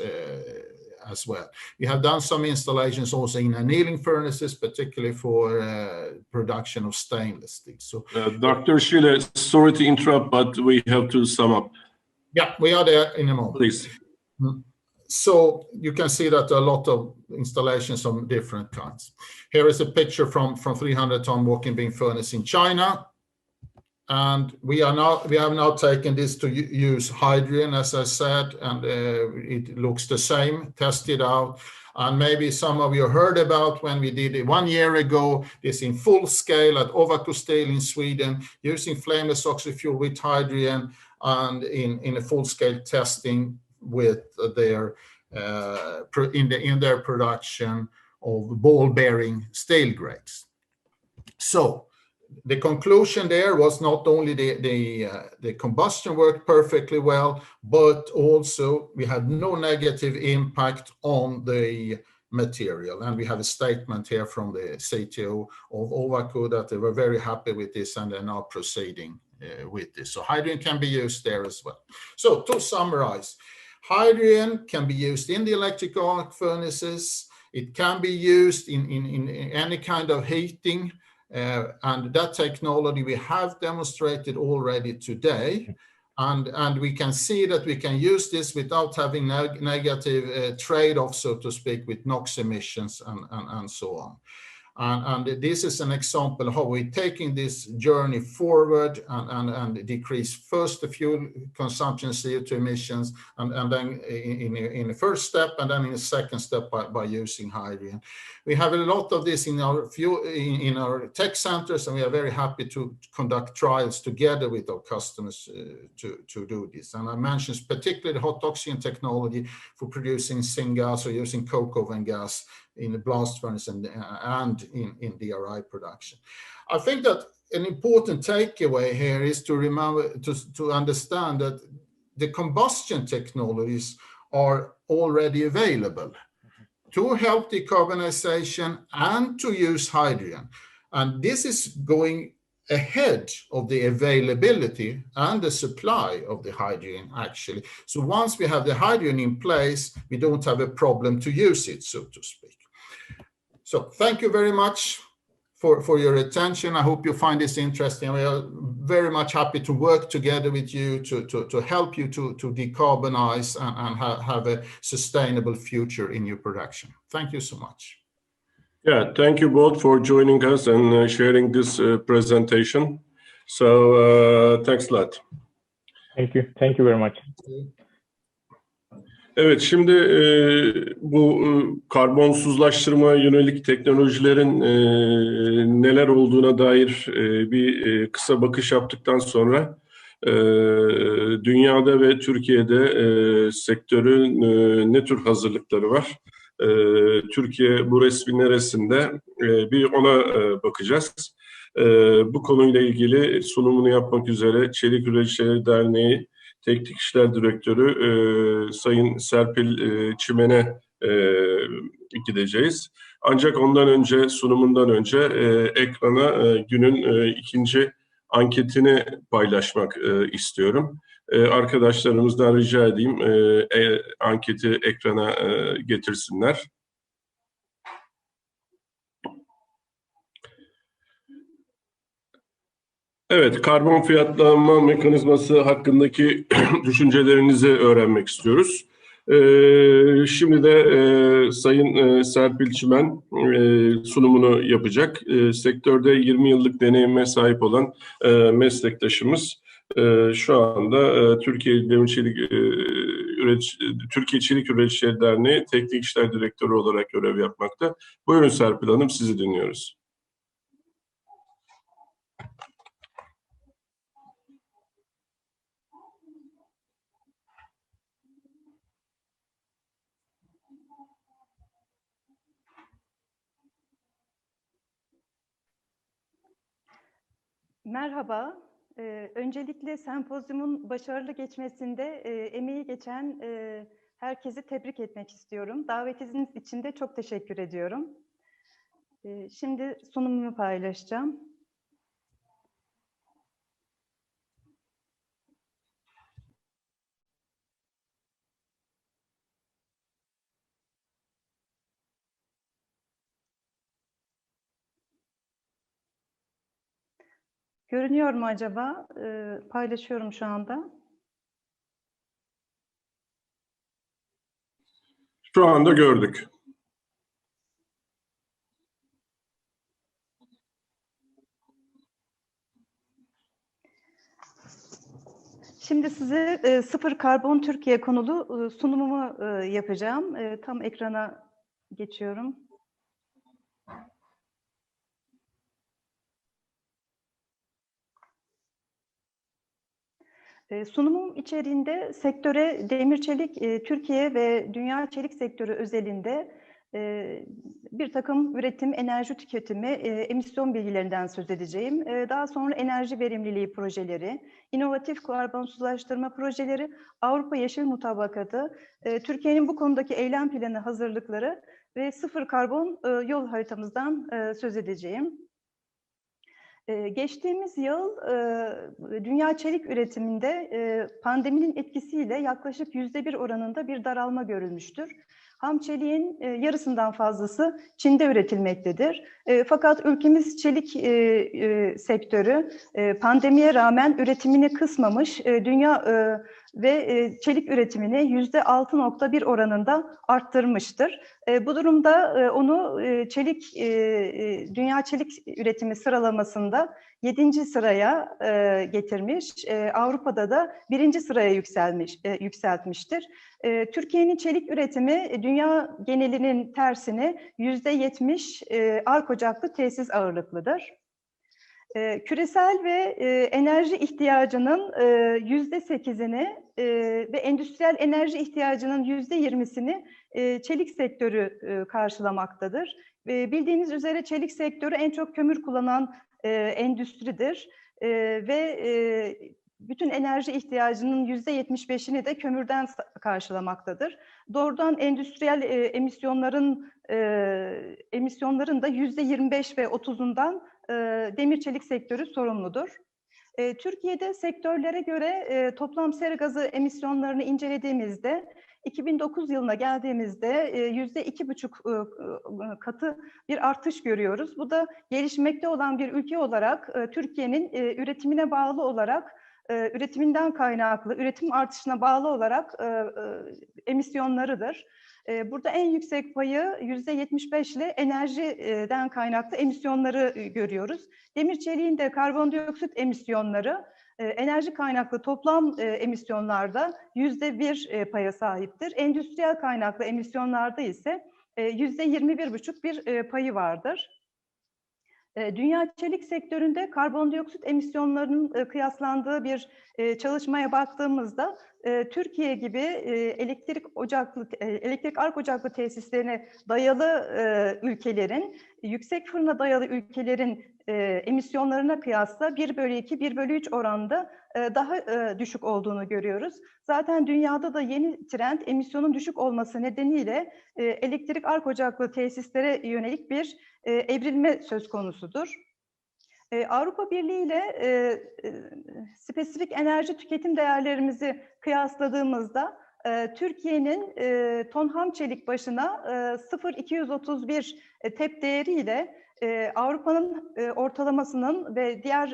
as well. We have done some installations also in annealing furnaces, particularly for production of stainless steel. So, Dr. SCHEELE, sorry to interrupt, but we have to sum up. Yeah, we are there in a moment. Please. So you can see that a lot of installations of different kinds. Here is a picture from 300-ton walking beam furnace in China. And we have now taken this to use hydrogen, as I said, and it looks the same, tested out. And maybe some of you heard about when we did it 1 year ago, this in full scale at Ovako Steel in Sweden, using flameless oxy-fuel with hydrogen, and in a full-scale testing with their in their production of ball-bearing steel grades. So the conclusion there was not only the combustion worked perfectly well, but also we had no negative impact on the material. And we have a statement here from the CTO of Ovako that they were very happy with this and they're now proceeding with this. So hydrogen can be used there as well. So to summarize, hydrogen can be used in the electric arc furnaces. It can be used in any kind of heating. And that technology we have demonstrated already today. And we can see that we can use this without having negative trade-off, so to speak, with NOx emissions and so on. And this is an example of how we're taking this journey forward and decrease first the fuel consumption, CO2 emissions, and then in the first step, and then in the second step by using hydrogen. We have a lot of this in our tech centers, and we are very happy to conduct trials together with our customers to do this. And I mentioned particularly the hot oxygen technology for producing syngas or using coke oven gas in the blast furnace and in DRI production. I think that an important takeaway here is to remember to understand that the combustion technologies are already available to help decarbonization and to use hydrogen. And this is going ahead of the availability and the supply of the hydrogen, actually. So once we have the hydrogen in place, we don't have a problem to use it, so to speak. So thank you very much for your attention. I hope you find this interesting. We are very much happy to work together with you to help you to decarbonize and have a sustainable future in your production. Thank you so much. Yeah, thank you both for joining us and sharing this presentation. So thanks a lot. Thank you. Thank you very much. Evet, şimdi bu karbonsuzlaştırmaya yönelik teknolojilerin neler olduğuna dair bir kısa bakış yaptıktan sonra dünyada ve Türkiye'de sektörün ne tür hazırlıkları var? Türkiye bu resmin neresinde? Bir ona bakacağız. Bu konuyla ilgili sunumunu yapmak üzere Çelik Üreticileri Derneği Teknik İşler Direktörü Sayın Serpil ÇİMEN'e gideceğiz. Ancak ondan önce, sunumundan önce ekrana günün ikinci anketini paylaşmak istiyorum. Arkadaşlarımızdan rica edeyim anketi ekrana getirsinler. Evet, karbon fiyatlama mekanizması hakkındaki düşüncelerinizi öğrenmek istiyoruz. Şimdi de Sayın Serpil ÇİMEN sunumunu yapacak. Sektörde 20 yıllık deneyime sahip olan meslektaşımız şu anda Türkiye Çelik Üreticileri Derneği Teknik İşler Direktörü olarak görev yapmakta. Buyurun Serpil Hanım, sizi dinliyoruz. Merhaba. Öncelikle sempozyumun başarılı geçmesinde emeği geçen herkesi tebrik etmek istiyorum. Davetiniz için de çok teşekkür ediyorum. Şimdi sunumumu paylaşacağım. Görünüyor mu acaba? Paylaşıyorum şu anda. Şu anda gördük. Şimdi size Sıfır Karbon Türkiye konulu sunumumu yapacağım. Tam ekrana geçiyorum. Sunumum içeriğinde sektöre demir çelik, Türkiye ve dünya çelik sektörü özelinde bir takım üretim, enerji tüketimi, emisyon bilgilerinden söz edeceğim. Daha sonra enerji verimliliği projeleri, inovatif karbonsuzlaştırma projeleri, Avrupa Yeşil Mutabakatı, Türkiye'nin bu konudaki eylem planı hazırlıkları ve sıfır karbon yol haritamızdan söz edeceğim. Geçtiğimiz yıl dünya çelik üretiminde pandeminin etkisiyle yaklaşık %1 oranında bir daralma görülmüştür. Ham çeliğin yarısından fazlası Çin'de üretilmektedir. Fakat ülkemiz çelik sektörü pandemiye rağmen üretimini kısmamış, dünya ve çelik üretimini %6,1 oranında arttırmıştır. Bu durumda onu dünya çelik üretimi sıralamasında 7. sıraya getirmiş. Avrupa'da da 1. sıraya yükseltmiştir. Türkiye'nin çelik üretimi dünya genelinin tersine %70 ark ocaklı tesis ağırlıklıdır. Küresel ve enerji ihtiyacının %8'ini ve endüstriyel enerji ihtiyacının %20'sini çelik sektörü karşılamaktadır. Bildiğiniz üzere çelik sektörü en çok kömür kullanan endüstridir ve bütün enerji ihtiyacının %75'ini de kömürden karşılamaktadır. Doğrudan endüstriyel emisyonların da %25 ve 30'undan demir çelik sektörü sorumludur. Türkiye'de sektörlere göre toplam sera gazı emisyonlarını incelediğimizde 2009 yılına geldiğimizde %2,5 katı bir artış görüyoruz. Bu da gelişmekte olan bir ülke olarak Türkiye'nin üretimine bağlı olarak üretiminden kaynaklı, üretim artışına bağlı olarak emisyonlarıdır. Burada en yüksek payı %75 ile enerjiden kaynaklı emisyonları görüyoruz. Demir çeliğin de karbondioksit emisyonları enerji kaynaklı toplam emisyonlarda %1 paya sahiptir. Endüstriyel kaynaklı emisyonlarda ise %21,5 bir payı vardır. Dünya çelik sektöründe karbondioksit emisyonlarının kıyaslandığı bir çalışmaya baktığımızda Türkiye gibi elektrik ark ocaklı tesislerine dayalı ülkelerin, yüksek fırına dayalı ülkelerin emisyonlarına kıyasla 1/2, 1/3 oranında daha düşük olduğunu görüyoruz. Zaten dünyada da yeni trend emisyonun düşük olması nedeniyle elektrik ark ocaklı tesislere yönelik bir evrilme söz konusudur. Avrupa Birliği ile spesifik enerji tüketim değerlerimizi kıyasladığımızda Türkiye'nin ton ham çelik başına 0,231 TEP değeriyle Avrupa'nın ortalamasının ve diğer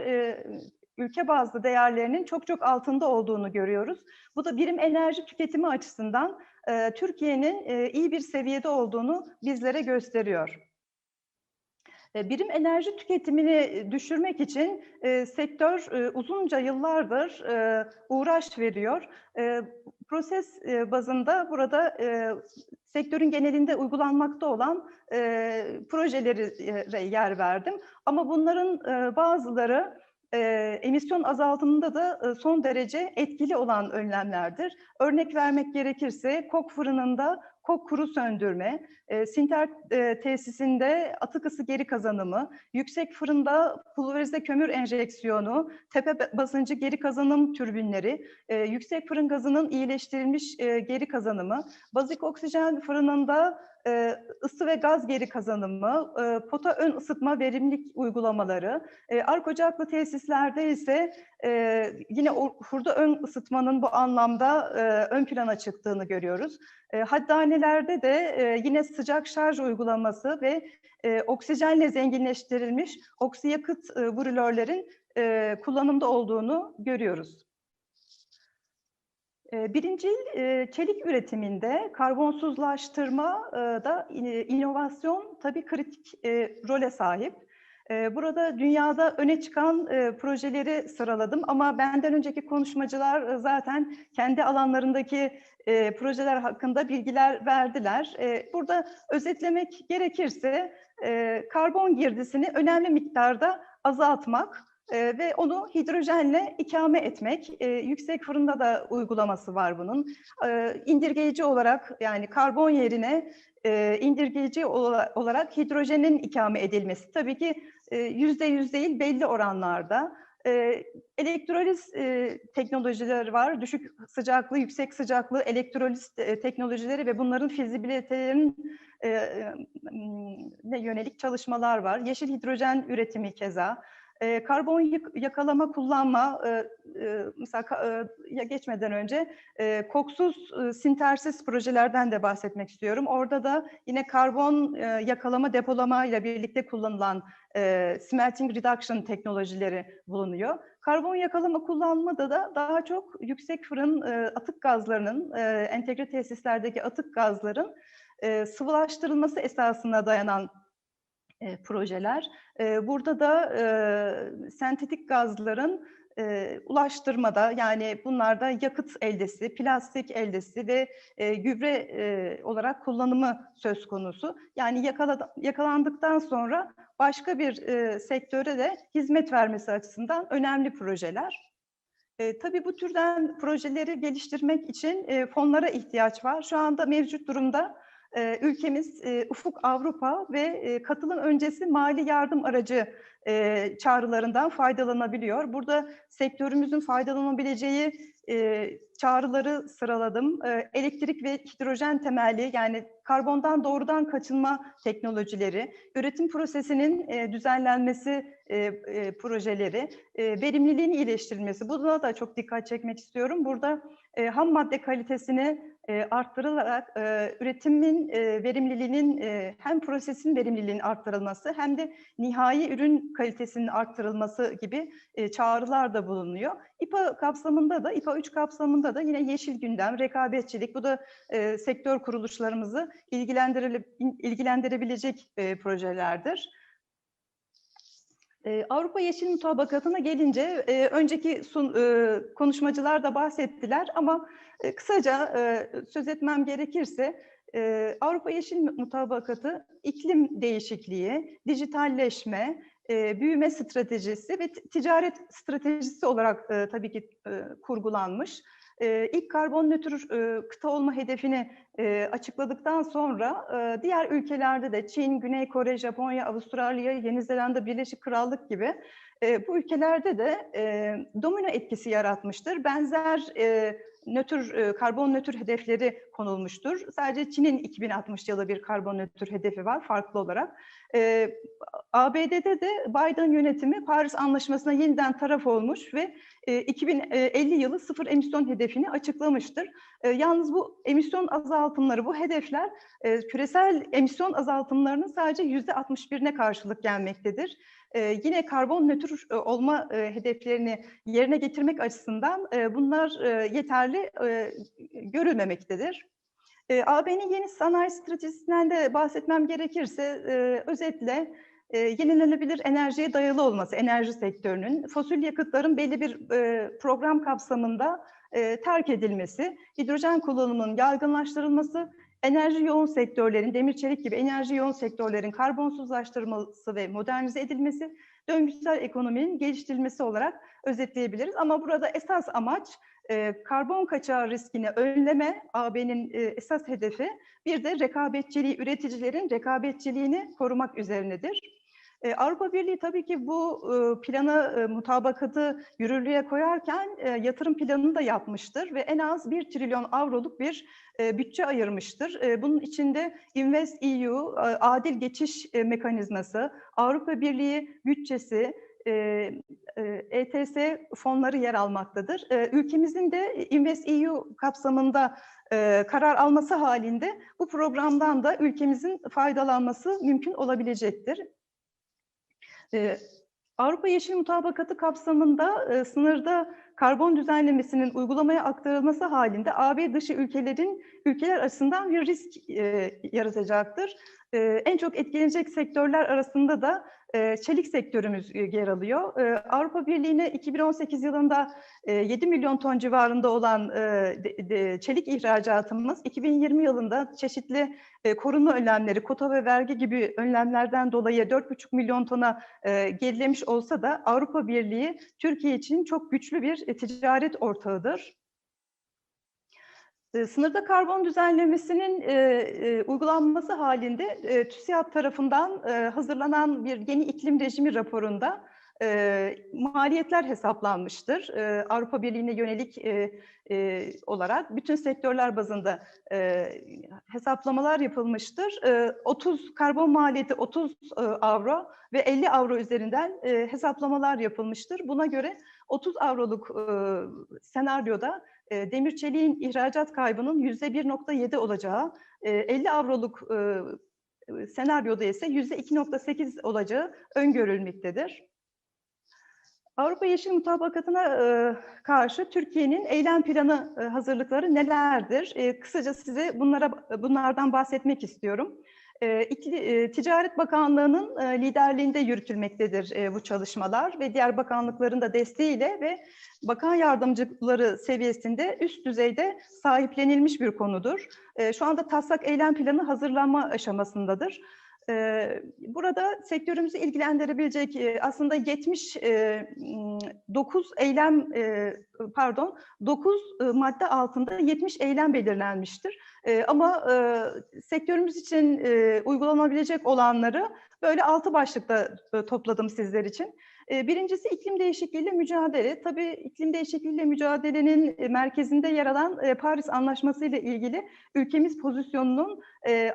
ülke bazlı değerlerinin çok altında olduğunu görüyoruz. Bu da birim enerji tüketimi açısından Türkiye'nin iyi bir seviyede olduğunu bizlere gösteriyor. Birim enerji tüketimini düşürmek için sektör uzunca yıllardır uğraş veriyor. Proses bazında burada sektörün genelinde uygulanmakta olan projelere yer verdim. Ama bunların bazıları emisyon azaltımında da son derece etkili olan önlemlerdir. Örnek vermek gerekirse kok fırınında kok kuru söndürme, sinter tesisinde atık ısı geri kazanımı, yüksek fırında pulverize kömür enjeksiyonu, tepe basıncı geri kazanım türbinleri, yüksek fırın gazının iyileştirilmiş geri kazanımı, bazik oksijen fırınında ısı ve gaz geri kazanımı, pota ön ısıtma verimlilik uygulamaları, ark ocaklı tesislerde ise yine hurda ön ısıtmanın bu anlamda ön plana çıktığını görüyoruz. Haddanelerde de yine sıcak şarj uygulaması ve oksijenle zenginleştirilmiş oksiyakıt brülörlerin kullanımda olduğunu görüyoruz. Birincil çelik üretiminde karbonsuzlaştırma da inovasyon tabii kritik role sahip. Burada dünyada öne çıkan projeleri sıraladım ama benden önceki konuşmacılar zaten kendi alanlarındaki projeler hakkında bilgiler verdiler. Burada özetlemek gerekirse karbon girdisini önemli miktarda azaltmak ve onu hidrojenle ikame etmek. Yüksek fırında da uygulaması var bunun. İndirgeyici olarak, yani karbon yerine indirgeyici olarak hidrojenin ikame edilmesi. Tabii ki %100 değil, belli oranlarda. Elektroliz teknolojileri var. Düşük sıcaklı, yüksek sıcaklı elektroliz teknolojileri ve bunların fizibilitelerinin yönelik çalışmalar var. Yeşil hidrojen üretimi keza. Karbon yakalama, kullanma, mesela geçmeden önce koksuz, sintersiz projelerden de bahsetmek istiyorum. Orada da yine karbon yakalama, depolama ile birlikte kullanılan smelting reduction teknolojileri bulunuyor. Karbon yakalama, kullanmada da daha çok yüksek fırın atık gazlarının, entegre tesislerdeki atık gazların sıvılaştırılması esasına dayanan projeler. Burada da sentetik gazların ulaştırmada, yani bunlarda yakıt eldesi, plastik eldesi ve gübre olarak kullanımı söz konusu. Yani yakalandıktan sonra başka bir sektöre de hizmet vermesi açısından önemli projeler. Tabii bu türden projeleri geliştirmek için fonlara ihtiyaç var. Şu anda mevcut durumda ülkemiz Ufuk Avrupa ve katılım öncesi mali yardım aracı çağrılarından faydalanabiliyor. Burada sektörümüzün faydalanabileceği çağrıları sıraladım. Elektrik ve hidrojen temelli, yani karbondan doğrudan kaçınma teknolojileri, üretim prosesinin düzenlenmesi projeleri, verimliliğin iyileştirilmesi. Buna da çok dikkat çekmek istiyorum. Burada ham madde kalitesini arttırılarak üretimin verimliliğinin, hem prosesin verimliliğinin arttırılması hem de nihai ürün kalitesinin arttırılması gibi çağrılar da bulunuyor. İPA kapsamında da, İPA 3 kapsamında da yine yeşil gündem, rekabetçilik, bu da sektör kuruluşlarımızı ilgilendirebilecek projelerdir. Avrupa Yeşil Mutabakatı'na gelince önceki konuşmacılar da bahsettiler ama kısaca söz etmem gerekirse Avrupa Yeşil Mutabakatı iklim değişikliği, dijitalleşme, büyüme stratejisi ve ticaret stratejisi olarak tabii ki kurgulanmış. İlk karbon nötr kıta olma hedefini açıkladıktan sonra diğer ülkelerde de Çin, Güney Kore, Japonya, Avustralya, Yeni Zelanda, Birleşik Krallık gibi bu ülkelerde de domino etkisi yaratmıştır. Benzer karbon nötr hedefleri konulmuştur. Sadece Çin'in 2060 yılı bir karbon nötr hedefi var farklı olarak. ABD'de de Biden yönetimi Paris Anlaşması'na yeniden taraf olmuş ve 2050 yılı sıfır emisyon hedefini açıklamıştır. Yalnız bu emisyon azaltımları, bu hedefler küresel emisyon azaltımlarının sadece %61'ine karşılık gelmektedir. Yine karbon nötr olma hedeflerini yerine getirmek açısından bunlar yeterli görülmemektedir. AB'nin yeni sanayi stratejisinden de bahsetmem gerekirse özetle yenilenebilir enerjiye dayalı olması, enerji sektörünün fosil yakıtların belli bir program kapsamında terk edilmesi, hidrojen kullanımının yaygınlaştırılması, enerji yoğun sektörlerin, demir çelik gibi enerji yoğun sektörlerin karbonsuzlaştırılması ve modernize edilmesi, döngüsel ekonominin geliştirilmesi olarak özetleyebiliriz. Ama burada esas amaç karbon kaçağı riskini önleme, AB'nin esas hedefi, bir de rekabetçiliği, üreticilerin rekabetçiliğini korumak üzerinedir. Avrupa Birliği tabii ki bu planı, mutabakatı yürürlüğe koyarken yatırım planını da yapmıştır ve en az 1 trilyon avroluk bir bütçe ayırmıştır. Bunun içinde InvestEU, adil geçiş mekanizması, Avrupa Birliği bütçesi, ETS fonları yer almaktadır. Ülkemizin de InvestEU kapsamında karar alması halinde bu programdan da ülkemizin faydalanması mümkün olabilecektir. Avrupa Yeşil Mutabakatı kapsamında sınırda karbon düzenlemesinin uygulamaya aktarılması halinde AB dışı ülkeler açısından bir risk yaratacaktır. En çok etkilenecek sektörler arasında da çelik sektörümüz yer alıyor. Avrupa Birliği'ne 2018 yılında 7 milyon ton civarında olan çelik ihracatımız 2020 yılında çeşitli korunma önlemleri, kota ve vergi gibi önlemlerden dolayı 4,5 milyon tona gerilemiş olsa da Avrupa Birliği Türkiye için çok güçlü bir ticaret ortağıdır. Sınırda karbon düzenlemesinin uygulanması halinde TÜSİAD tarafından hazırlanan bir yeni iklim rejimi raporunda maliyetler hesaplanmıştır. Avrupa Birliği'ne yönelik olarak bütün sektörler bazında hesaplamalar yapılmıştır. Karbon maliyeti 30 avro ve 50 avro üzerinden hesaplamalar yapılmıştır. Buna göre 30 avroluk senaryoda demir çeliğin ihracat kaybının %1,7 olacağı, 50 avroluk senaryoda ise %2,8 olacağı öngörülmektedir. Avrupa Yeşil Mutabakatı'na karşı Türkiye'nin eylem planı hazırlıkları nelerdir? Kısaca size bunlardan bahsetmek istiyorum. Ticaret Bakanlığı'nın liderliğinde yürütülmektedir bu çalışmalar ve diğer bakanlıkların da desteğiyle ve bakan yardımcıları seviyesinde üst düzeyde sahiplenilmiş bir konudur. Şu anda taslak eylem planı hazırlanma aşamasındadır. Burada sektörümüzü ilgilendirebilecek aslında 9 madde altında 70 eylem belirlenmiştir. Ama sektörümüz için uygulanabilecek olanları böyle 6 başlıkta topladım sizler için. Birincisi iklim değişikliğiyle mücadele. Tabii iklim değişikliğiyle mücadelenin merkezinde yer alan Paris Anlaşması ile ilgili ülkemiz pozisyonunun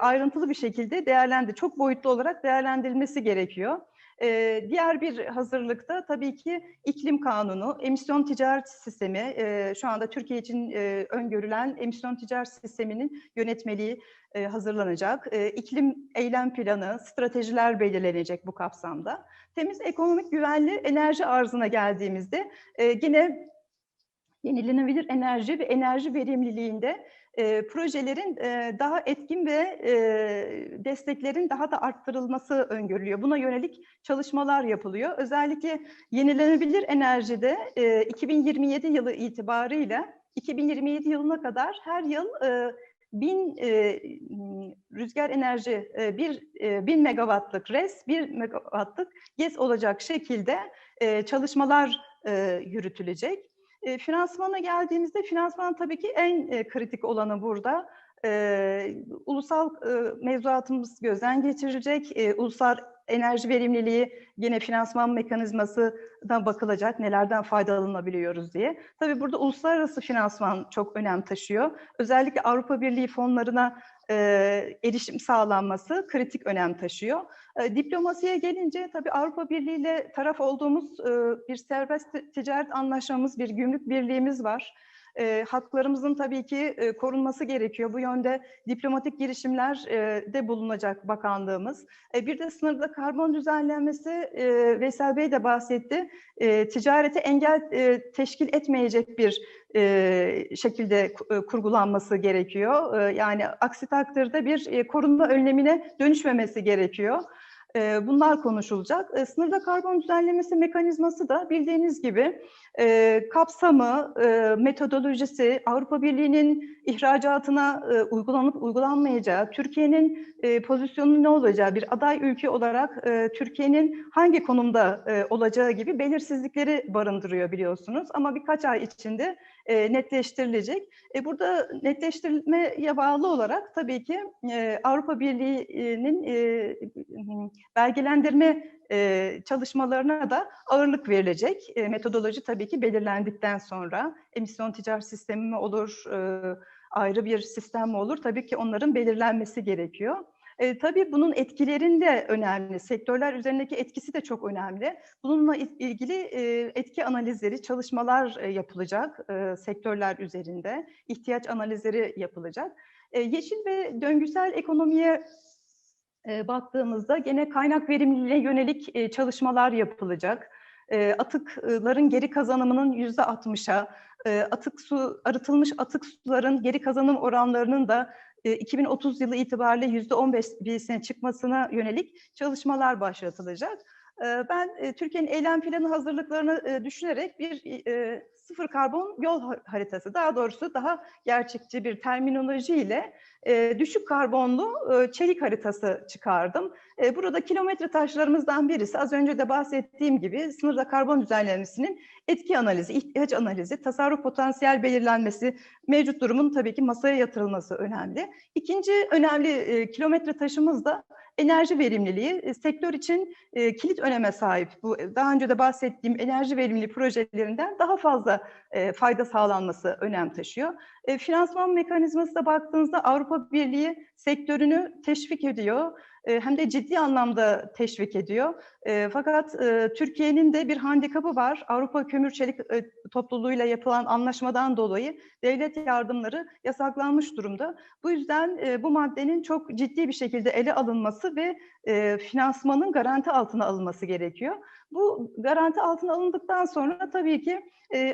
ayrıntılı bir şekilde çok boyutlu olarak değerlendirilmesi gerekiyor. Diğer bir hazırlıkta tabii ki iklim kanunu, emisyon ticaret sistemi, şu anda Türkiye için öngörülen emisyon ticaret sisteminin yönetmeliği hazırlanacak. İklim eylem planı, stratejiler belirlenecek bu kapsamda. Temiz ekonomik güvenli enerji arzına geldiğimizde yine yenilenebilir enerji ve enerji verimliliğinde projelerin daha etkin ve desteklerin daha da arttırılması öngörülüyor. Buna yönelik çalışmalar yapılıyor. Özellikle yenilenebilir enerjide 2027 yılı itibarıyla 2027 yılına kadar her yıl 1000 rüzgar enerji, 1000 megawattlık RES, 1 megawattlık GES olacak şekilde çalışmalar yürütülecek. Finansmana geldiğimizde finansman tabii ki en kritik olanı burada. Ulusal mevzuatımız gözden geçirilecek. Ulusal enerji verimliliği yine finansman mekanizmasından bakılacak. Nelerden faydalanabiliyoruz diye. Tabii burada uluslararası finansman çok önem taşıyor. Özellikle Avrupa Birliği fonlarına erişim sağlanması kritik önem taşıyor. Diplomasiye gelince tabii Avrupa Birliği ile taraf olduğumuz bir serbest ticaret anlaşmamız, bir gümrük birliğimiz var. Haklarımızın tabii ki korunması gerekiyor. Bu yönde diplomatik girişimlerde bulunacak bakanlığımız. Bir de sınırda karbon düzenlenmesi, Veysel Bey de bahsetti. Ticarete engel teşkil etmeyecek bir şekilde kurgulanması gerekiyor. Yani aksi takdirde bir korunma önlemine dönüşmemesi gerekiyor. Bunlar konuşulacak. Sınırda karbon düzenlemesi mekanizması da bildiğiniz gibi kapsamı, metodolojisi, Avrupa Birliği'nin ihracatına uygulanıp uygulanmayacağı, Türkiye'nin pozisyonu ne olacağı, bir aday ülke olarak Türkiye'nin hangi konumda olacağı gibi belirsizlikleri barındırıyor biliyorsunuz. Ama birkaç ay içinde netleştirilecek. Burada netleştirilmeye bağlı olarak tabii ki Avrupa Birliği'nin belgelendirme çalışmalarına da ağırlık verilecek. Metodoloji tabii ki belirlendikten sonra emisyon ticaret sistemi mi olur, ayrı bir sistem mi olur? Tabii ki onların belirlenmesi gerekiyor. Tabii bunun etkileri de önemli. Sektörler üzerindeki etkisi de çok önemli. Bununla ilgili etki analizleri, çalışmalar yapılacak sektörler üzerinde. İhtiyaç analizleri yapılacak. Yeşil ve döngüsel ekonomiye baktığımızda gene kaynak verimliliğine yönelik çalışmalar yapılacak. Atıkların geri kazanımının %60'a, arıtılmış atık suların geri kazanım oranlarının da 2030 yılı itibariyle %15'e çıkmasına yönelik çalışmalar başlatılacak. Ben Türkiye'nin eylem planı hazırlıklarını düşünerek bir sıfır karbon yol haritası, daha doğrusu daha gerçekçi bir terminolojiyle düşük karbonlu çelik haritası çıkardım. Burada kilometre taşlarımızdan birisi, az önce de bahsettiğim gibi, sınırda karbon düzenlemesinin etki analizi, ihtiyaç analizi, tasarruf potansiyel belirlenmesi, mevcut durumun tabii ki masaya yatırılması önemli. İkinci önemli kilometre taşımız da enerji verimliliği. Sektör için kilit öneme sahip. Bu daha önce de bahsettiğim enerji verimliliği projelerinden daha fazla fayda sağlanması önem taşıyor. Finansman mekanizması da baktığınızda Avrupa Birliği sektörünü teşvik ediyor. Hem de ciddi anlamda teşvik ediyor. Fakat Türkiye'nin de bir handikapı var. Avrupa Kömür Çelik Topluluğu'yla yapılan anlaşmadan dolayı devlet yardımları yasaklanmış durumda. Bu yüzden bu maddenin çok ciddi bir şekilde ele alınması ve finansmanın garanti altına alınması gerekiyor. Bu garanti altına alındıktan sonra tabii ki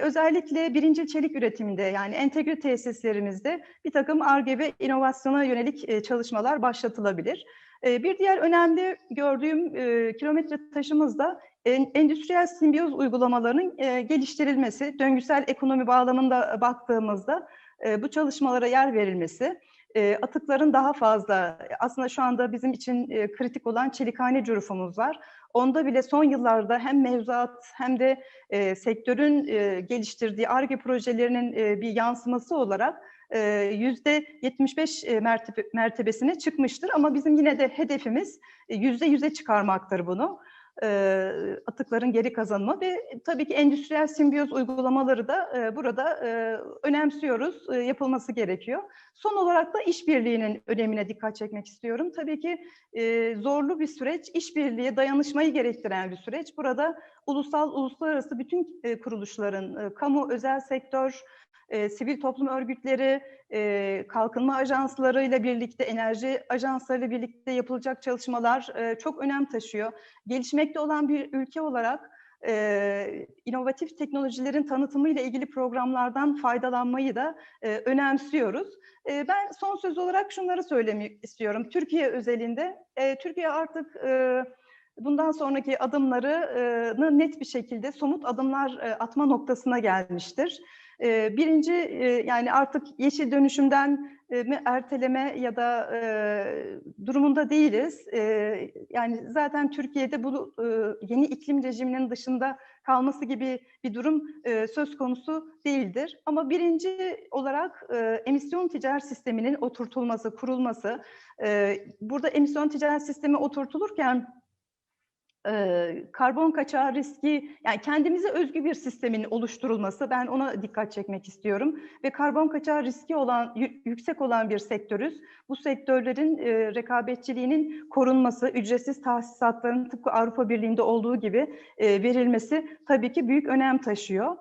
özellikle birincil çelik üretiminde, yani entegre tesislerimizde bir takım Ar-Ge ve inovasyona yönelik çalışmalar başlatılabilir. Bir diğer önemli gördüğüm kilometre taşımız da endüstriyel simbiyoz uygulamalarının geliştirilmesi, döngüsel ekonomi bağlamında baktığımızda bu çalışmalara yer verilmesi, atıkların daha fazla, aslında şu anda bizim için kritik olan çelikhane cürufumuz var. Onda bile son yıllarda hem mevzuat hem de sektörün geliştirdiği Ar-Ge projelerinin bir yansıması olarak %75 mertebesine çıkmıştır. Ama bizim yine de hedefimiz %100'e çıkarmaktır bunu. Atıkların geri kazanımı ve tabii ki endüstriyel simbiyoz uygulamaları da burada önemsiyoruz, yapılması gerekiyor. Son olarak da işbirliğinin önemine dikkat çekmek istiyorum. Tabii ki zorlu bir süreç, işbirliği, dayanışmayı gerektiren bir süreç. Burada ulusal, uluslararası bütün kuruluşların, kamu, özel sektör, sivil toplum örgütleri, kalkınma ajanslarıyla birlikte, enerji ajanslarıyla birlikte yapılacak çalışmalar çok önem taşıyor. Gelişmekte olan bir ülke olarak inovatif teknolojilerin tanıtımıyla ilgili programlardan faydalanmayı da önemsiyoruz. Ben son söz olarak şunları söylemek istiyorum. Türkiye özelinde, Türkiye artık bundan sonraki adımlarını net bir şekilde somut adımlar atma noktasına gelmiştir. Birinci, yani artık yeşil dönüşümden erteleme ya da durumunda değiliz. Yani zaten Türkiye'de bu yeni iklim rejiminin dışında kalması gibi bir durum söz konusu değildir. Ama birinci olarak emisyon ticaret sisteminin oturtulması, kurulması. Burada emisyon ticaret sistemi oturtulurken karbon kaçağı riski, yani kendimize özgü bir sistemin oluşturulması, ben ona dikkat çekmek istiyorum. Ve karbon kaçağı riski yüksek olan bir sektörüz. Bu sektörlerin rekabetçiliğinin korunması, ücretsiz tahsisatların tıpkı Avrupa Birliği'nde olduğu gibi verilmesi tabii ki büyük önem taşıyor.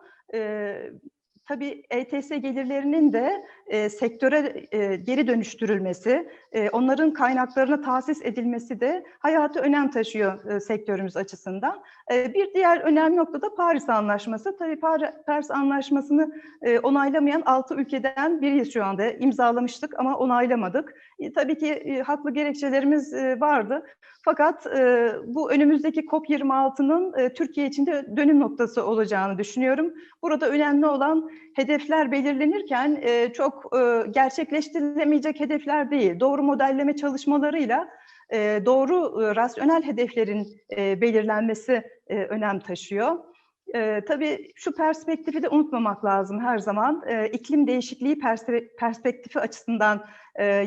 Tabii ETS gelirlerinin de sektöre geri dönüştürülmesi, onların kaynaklarına tahsis edilmesi de hayati önem taşıyor sektörümüz açısından. Bir diğer önemli nokta da Paris Anlaşması. Tabii Paris Anlaşması'nı onaylamayan 6 ülkeden biriyiz şu anda. İmzalamıştık ama onaylamadık. Tabii ki haklı gerekçelerimiz vardı. Fakat bu önümüzdeki COP26'nın Türkiye için de dönüm noktası olacağını düşünüyorum. Burada önemli olan hedefler belirlenirken çok gerçekleştirilemeyecek hedefler değil. Doğru modelleme çalışmalarıyla doğru rasyonel hedeflerin belirlenmesi önem taşıyor. Tabii şu perspektifi de unutmamak lazım her zaman. İklim değişikliği perspektifi açısından,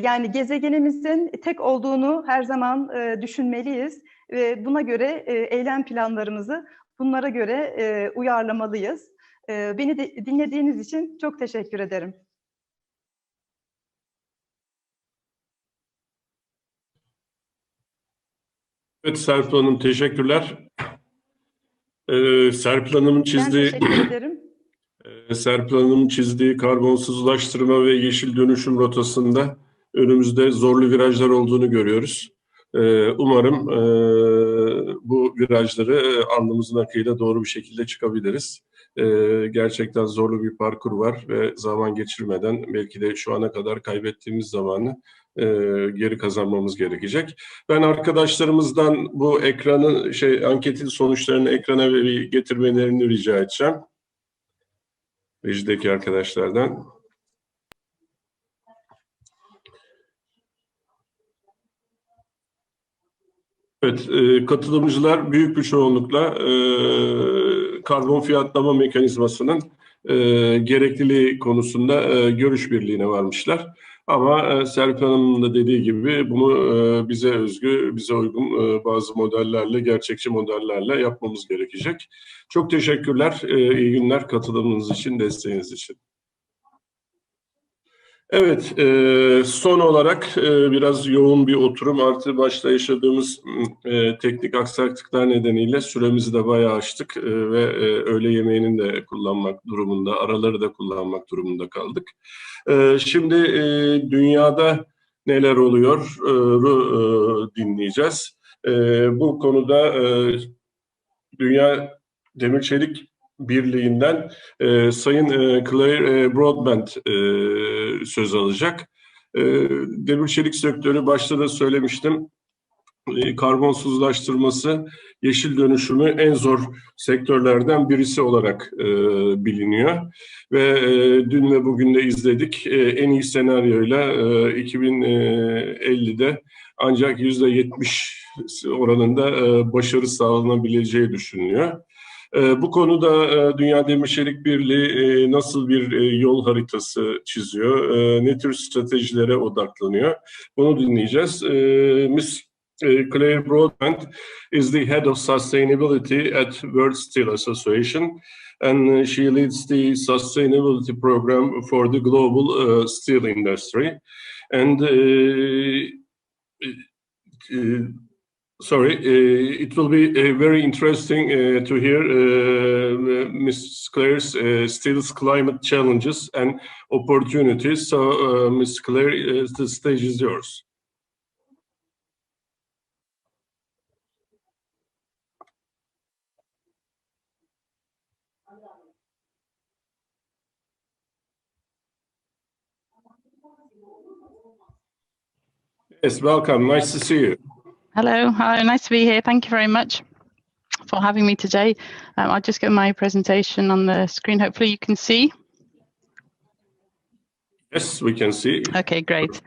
yani gezegenimizin tek olduğunu her zaman düşünmeliyiz. Ve buna göre eylem planlarımızı bunlara göre uyarlamalıyız. Beni de dinlediğiniz için çok teşekkür ederim. Evet Serpil Hanım, teşekkürler. Serpil Hanım'ın çizdiği... Ben teşekkür ederim. Serpil Hanım'ın çizdiği karbonsuzlaştırma ve yeşil dönüşüm rotasında önümüzde zorlu virajlar olduğunu görüyoruz. Umarım bu virajları alnımızın akıyla doğru bir şekilde çıkabiliriz. Gerçekten zorlu bir parkur var ve zaman geçirmeden belki de şu ana kadar kaybettiğimiz zamanı geri kazanmamız gerekecek. Ben arkadaşlarımızdan bu ekranın anketin sonuçlarını ekrana getirmelerini rica edeceğim. Rejideki arkadaşlardan. Evet, katılımcılar büyük bir çoğunlukla karbon fiyatlama mekanizmasının gerekliliği konusunda görüş birliğine varmışlar. Ama Serpil Hanım'ın da dediği gibi bunu bize özgü, bize uygun bazı modellerle, gerçekçi modellerle yapmamız gerekecek. Çok teşekkürler, iyi günler katılımınız için, desteğiniz için. Evet, son olarak biraz yoğun bir oturum artı başta yaşadığımız teknik aksaklıklar nedeniyle süremizi de bayağı aştık ve öğle yemeğini de kullanmak durumunda, araları da kullanmak durumunda kaldık. Şimdi dünyada neler oluyor dinleyeceğiz. Bu konuda Dünya Demir Çelik Birliği'nden Sayın Claire Broadbent söz alacak. Demir çelik sektörü başta da söylemiştim. Karbonsuzlaştırması, yeşil dönüşümü en zor sektörlerden birisi olarak biliniyor. Ve dün ve bugün de izledik. En iyi senaryoyla 2050'de ancak %70 oranında başarı sağlanabileceği düşünülüyor. Bu konuda Dünya Demir Çelik Birliği nasıl bir yol haritası çiziyor, ne tür stratejilere odaklanıyor, bunu dinleyeceğiz. Ms. Claire Broadbent is the head of sustainability at World Steel Association, and she leads the sustainability program for the global steel industry. And it will be very interesting to hear Ms. Claire's steel's climate challenges and opportunities. So, Ms. Claire, the stage is yours. Yes, welcome. Nice to see you. Hello, nice to be here. Thank you very much for having me today. I'll just get my presentation on the screen. Hopefully you can see. Yes, we can see. Okay, great.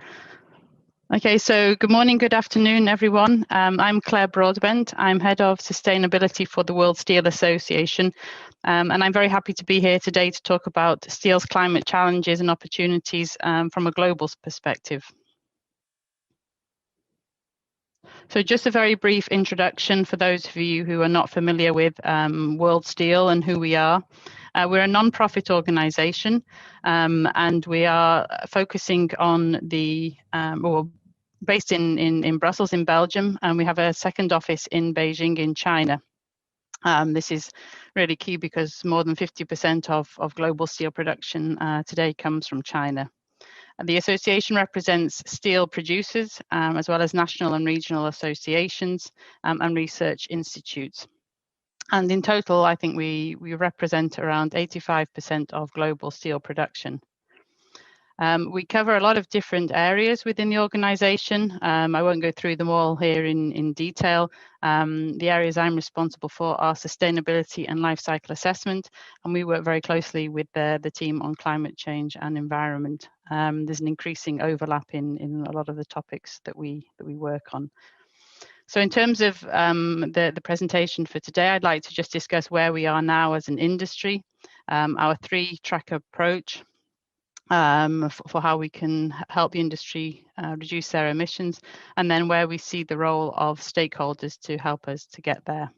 Okay, so good morning, good afternoon, everyone. I'm Claire Broadbent. I'm head of sustainability for the World Steel Association. And I'm very happy to be here today to talk about steel's climate challenges and opportunities from a global perspective. So just a very brief introduction for those of you who are not familiar with World Steel and who we are. We're a non-profit organization and we are focusing on based in Brussels in Belgium, and we have a second office in Beijing in China. This is really key because more than 50% of global steel production today comes from China. The association represents steel producers as well as national and regional associations and research institutes. And in total, I think we represent around 85% of global steel production. We cover a lot of different areas within the organization. I won't go through them all here in detail. The areas I'm responsible for are sustainability and life cycle assessment, and we work very closely with the team on climate change and environment. There's an increasing overlap in a lot of the topics that we work on. So in terms of the presentation for today, I'd like to just discuss where we are now as an industry, our three-track approach, for how we can help the industry reduce their emissions, and then where we see the role of stakeholders to help us to get there.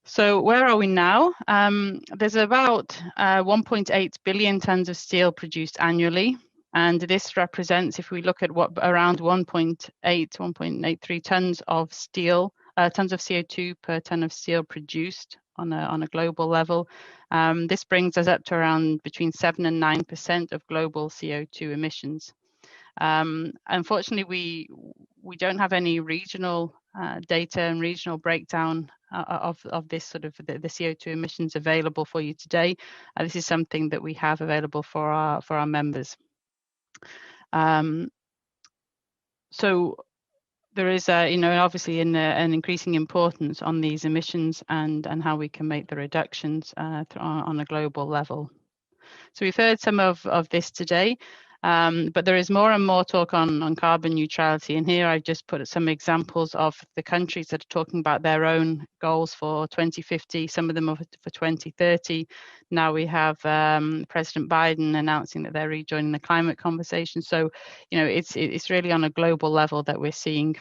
So where are we now? There's about 1.8 billion tons of steel produced annually, and this represents, if we look at what around 1.83 tons of steel, tons of CO2 per ton of steel produced on a global level. This brings us up to around between 7 and 9% of global CO2 emissions. Unfortunately, we don't have any regional data and regional breakdown of this sort of the CO2 emissions available for you today. This is something that we have available for our members. So there is, obviously an increasing importance on these emissions and how we can make the reductions on a global level. So we've heard some of this today, but there is more and more talk on carbon neutrality. And here I've just put some examples of the countries that are talking about their own goals for 2050, some of them are for 2030. Now we have President Biden announcing that they're rejoining the climate conversation. So, it's really on a global level that we're seeing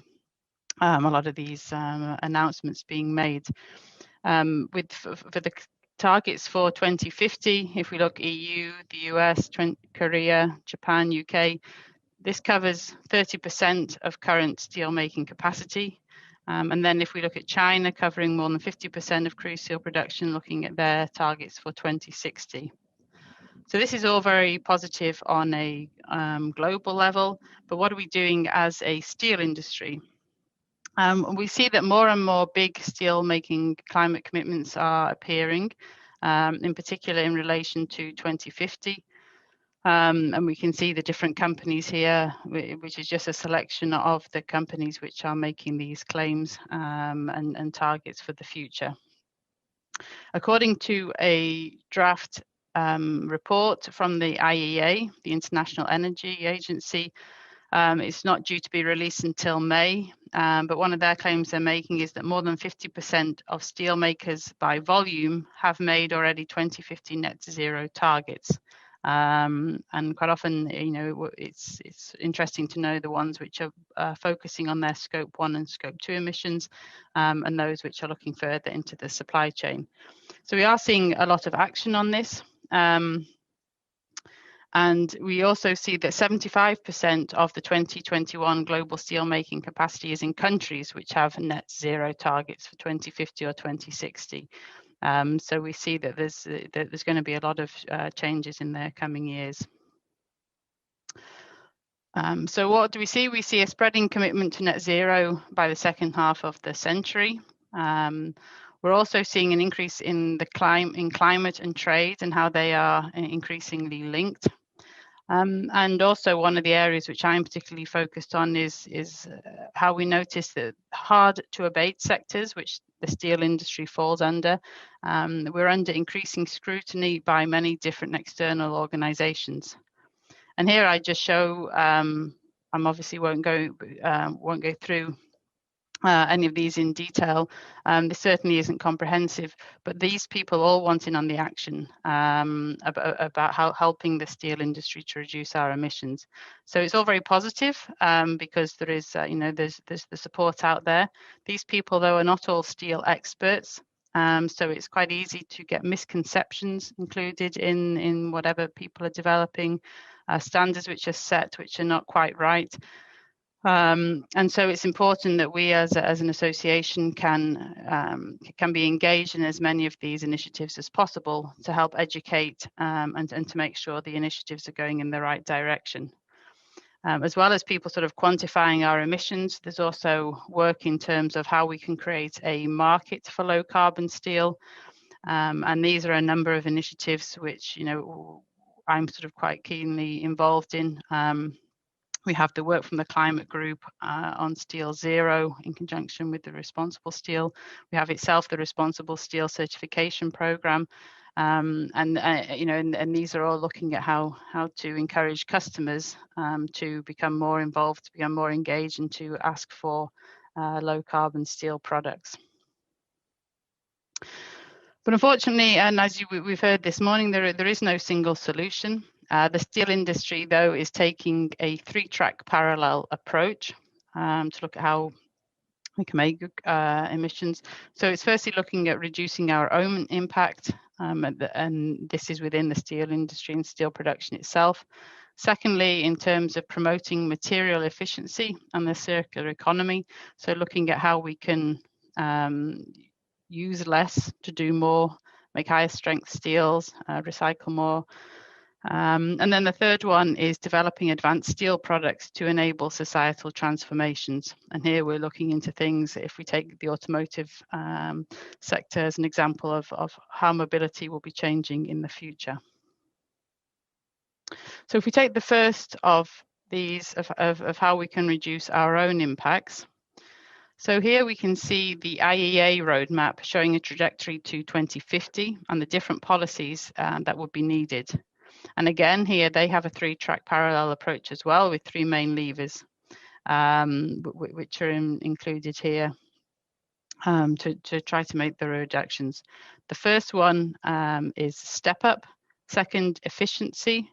a lot of these announcements being made. For the targets for 2050, if we look EU, the US, Korea, Japan, UK, this covers 30% of current steel making capacity. And then if we look at China, covering more than 50% of crude steel production, looking at their targets for 2060. So this is all very positive on a global level, but what are we doing as a steel industry? We see that more and more big steel making climate commitments are appearing, in particular in relation to 2050. And we can see the different companies here, which is just a selection of the companies which are making these claims and targets for the future. According to a draft report from the IEA, the International Energy Agency, it's not due to be released until May, but one of their claims they're making is that more than 50% of steel makers by volume have made already 2050 net zero targets. And quite often, it's interesting to know the ones which are focusing on their scope 1 and scope 2 emissions, and those which are looking further into the supply chain. So we are seeing a lot of action on this. And we also see that 75% of the 2021 global steelmaking capacity is in countries which have net zero targets for 2050 or 2060. So we see that there's going to be a lot of changes in the coming years. So what do we see? We see a spreading commitment to net zero by the second half of the century. We're also seeing an increase in climate and trade and how they are increasingly linked. And also one of the areas which I'm particularly focused on is how we notice that hard to abate sectors, which the steel industry falls under, we're under increasing scrutiny by many different external organizations. And here I just show, I obviously won't go through any of these in detail. This certainly isn't comprehensive, but these people all want in on the action about how helping the steel industry to reduce our emissions. So it's all very positive because there is, there's the support out there. These people, though, are not all steel experts. So it's quite easy to get misconceptions included in whatever people are developing, standards which are set, which are not quite right. And so it's important that we as an association can be engaged in as many of these initiatives as possible to help educate and to make sure the initiatives are going in the right direction. As well as people sort of quantifying our emissions, there's also work in terms of how we can create a market for low carbon steel. And these are a number of initiatives which, I'm sort of quite keenly involved in. We have the work from the climate group on Steel Zero in conjunction with the Responsible Steel. We have itself the Responsible Steel certification program. And these are all looking at how to encourage customers to become more involved, to become more engaged, and to ask for low carbon steel products. But unfortunately, and as we've heard this morning, there is no single solution. The steel industry, though, is taking a 3-track parallel approach to look at how we can make emissions. So it's firstly looking at reducing our own impact, and this is within the steel industry and steel production itself. Secondly, in terms of promoting material efficiency and the circular economy, so looking at how we can use less to do more, make higher strength steels, recycle more. And then the third one is developing advanced steel products to enable societal transformations. And here we're looking into things, if we take the automotive sector as an example of how mobility will be changing in the future. So if we take the first of these, of how we can reduce our own impacts. So here we can see the IEA roadmap showing a trajectory to 2050 and the different policies that would be needed. And again, here they have a 3-track parallel approach as well, with 3 main levers, which are included here to try to make the reductions. The first one is step up, second, efficiency,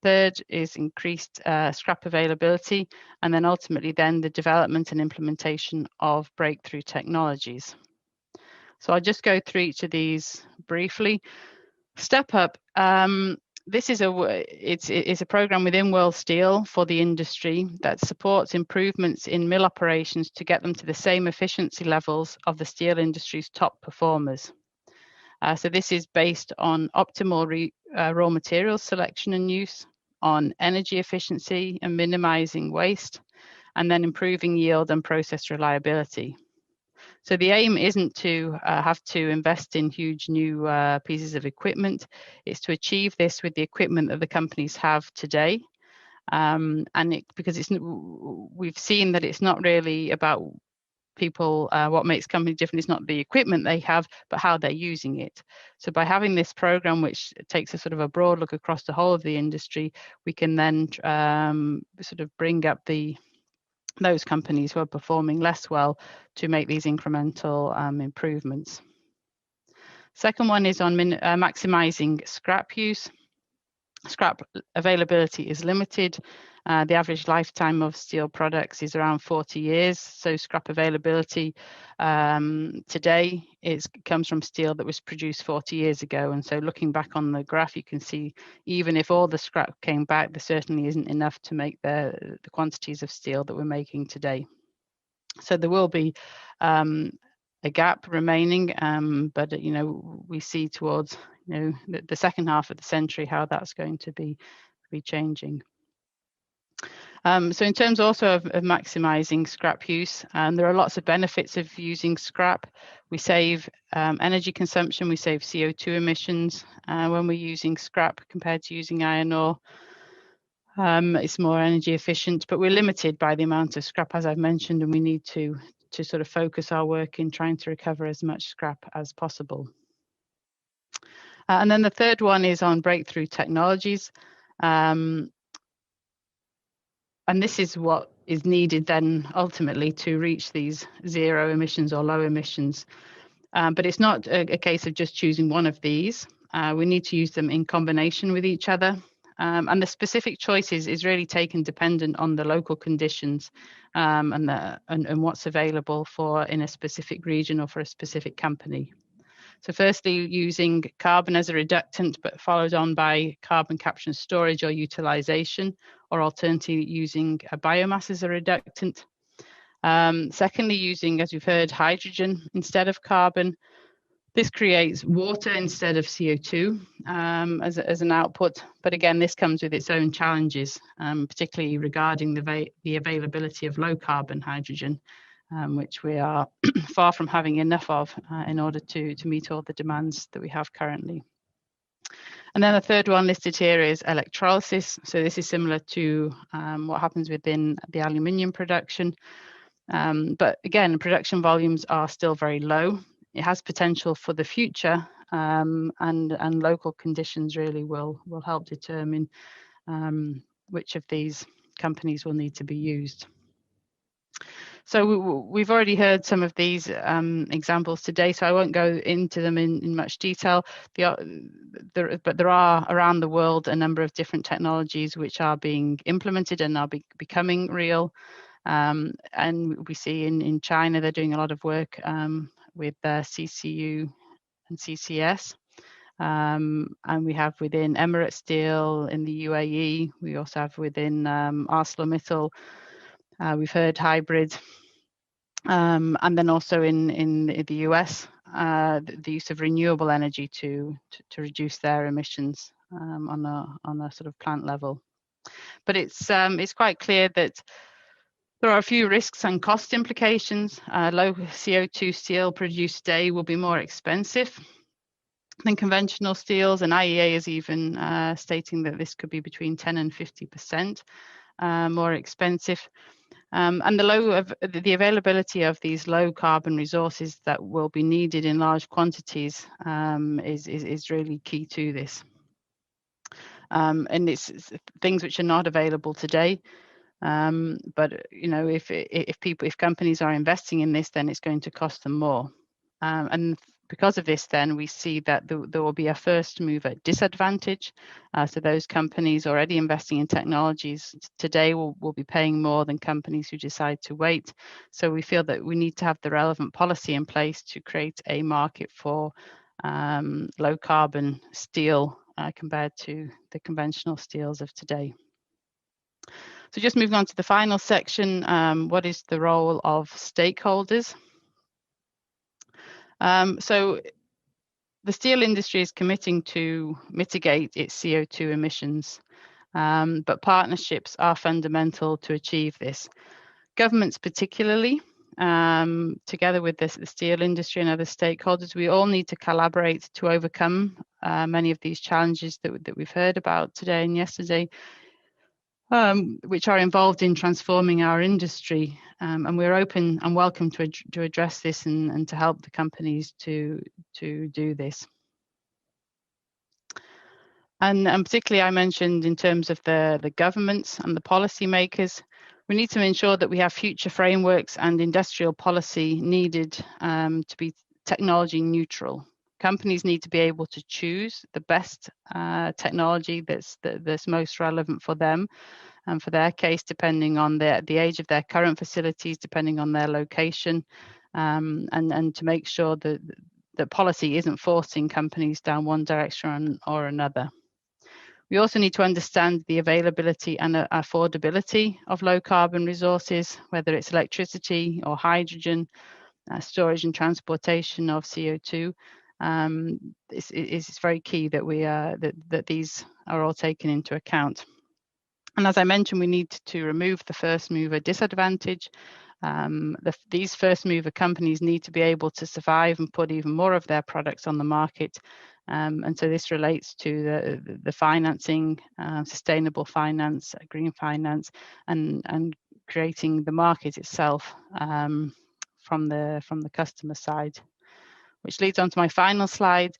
third is increased scrap availability, and then ultimately then the development and implementation of breakthrough technologies. So I'll just go through each of these briefly. Step up. This is it's a program within World Steel for the industry that supports improvements in mill operations to get them to the same efficiency levels of the steel industry's top performers. So this is based on optimal raw materials selection and use, on energy efficiency and minimizing waste, and then improving yield and process reliability. So the aim isn't to have to invest in huge new pieces of equipment. It's to achieve this with the equipment that the companies have today. Because we've seen that it's not really about people, what makes company different is not the equipment they have, but how they're using it. So by having this program, which takes a sort of a broad look across the whole of the industry, we can then sort of bring up those companies who are performing less well to make these incremental improvements. Second one is on maximizing scrap use. Scrap availability is limited. The average lifetime of steel products is around 40 years. So scrap availability today comes from steel that was produced 40 years ago. And so looking back on the graph, you can see even if all the scrap came back, there certainly isn't enough to make the quantities of steel that we're making today. So there will be a gap remaining, but we see towards the second half of the century how that's going to be changing. So in terms also of maximizing scrap use, there are lots of benefits of using scrap. We save energy consumption, we save CO2 emissions when we're using scrap compared to using iron ore. It's more energy efficient, but we're limited by the amount of scrap, as I've mentioned, and we need to sort of focus our work in trying to recover as much scrap as possible. And then the third one is on breakthrough technologies. And this is what is needed then ultimately to reach these zero emissions or low emissions. But it's not a case of just choosing one of these. We need to use them in combination with each other. And the specific choices is really taken dependent on the local conditions and what's available in a specific region or for a specific company. So firstly, using carbon as a reductant, but followed on by carbon capture and storage or utilization, or alternatively using a biomass as a reductant. Secondly, using, as we've heard, hydrogen instead of carbon. This creates water instead of CO2 as an output. But again, this comes with its own challenges, particularly regarding the availability of low carbon hydrogen, which we are far from having enough of in order to meet all the demands that we have currently. And then the third one listed here is electrolysis. So this is similar to what happens within the aluminium production. But again, production volumes are still very low. It has potential for the future, and local conditions really will help determine which of these companies will need to be used. So we've already heard some of these examples today, so I won't go into them in much detail. But there are around the world a number of different technologies which are being implemented and are becoming real. And we see in China they're doing a lot of work with CCU and CCS. And we have within Emirates Steel in the UAE. We also have within ArcelorMittal. We've heard hybrid. And then also in the US, the use of renewable energy to reduce their emissions. on a sort of plant level. But it's quite clear that there are a few risks and cost implications. Low CO2 steel produced today will be more expensive than conventional steels, and IEA is even stating that this could be between 10 and 50% more expensive. And the availability of these low carbon resources that will be needed in large quantities is really key to this. And it's things which are not available today. But you know, if companies are investing in this, then it's going to cost them more. And because of this, then we see that there will be a first mover disadvantage. So those companies already investing in technologies today will be paying more than companies who decide to wait. So we feel that we need to have the relevant policy in place to create a market for low carbon steel compared to the conventional steels of today. So just moving on to the final section, what is the role of stakeholders? So the steel industry is committing to mitigate its CO2 emissions, but partnerships are fundamental to achieve this. Governments particularly, together with the steel industry and other stakeholders, we all need to collaborate to overcome many of these challenges that we've heard about today and yesterday, which are involved in transforming our industry. And we're open and welcome to address this and to help the companies to do this. And particularly I mentioned in terms of the governments and the policymakers, we need to ensure that we have future frameworks and industrial policy needed to be technology neutral. Companies need to be able to choose the best technology that's most relevant for them and for their case, depending on the age of their current facilities, depending on their location, and to make sure that the policy isn't forcing companies down one direction or another. We also need to understand the availability and affordability of low carbon resources, whether it's electricity or hydrogen, storage and transportation of CO2. It's very key that that these are all taken into account. And as I mentioned, we need to remove the first mover disadvantage. These first mover companies need to be able to survive and put even more of their products on the market. And so this relates to the financing, sustainable finance, green finance, and creating the market itself from the customer side. Which leads on to my final slide.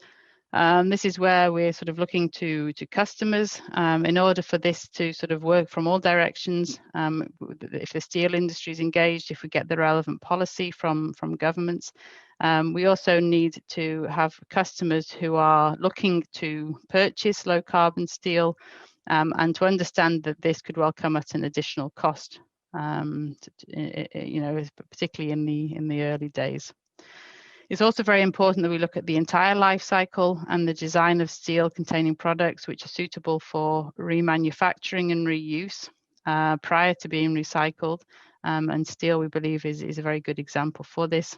This is where we're sort of looking to customers in order for this to sort of work from all directions. If the steel industry is engaged, if we get the relevant policy from governments, we also need to have customers who are looking to purchase low carbon steel and to understand that this could well come at an additional cost, you know, particularly in the early days. It's also very important that we look at the entire life cycle and the design of steel containing products which are suitable for remanufacturing and reuse prior to being recycled. And steel, we believe, is a very good example for this.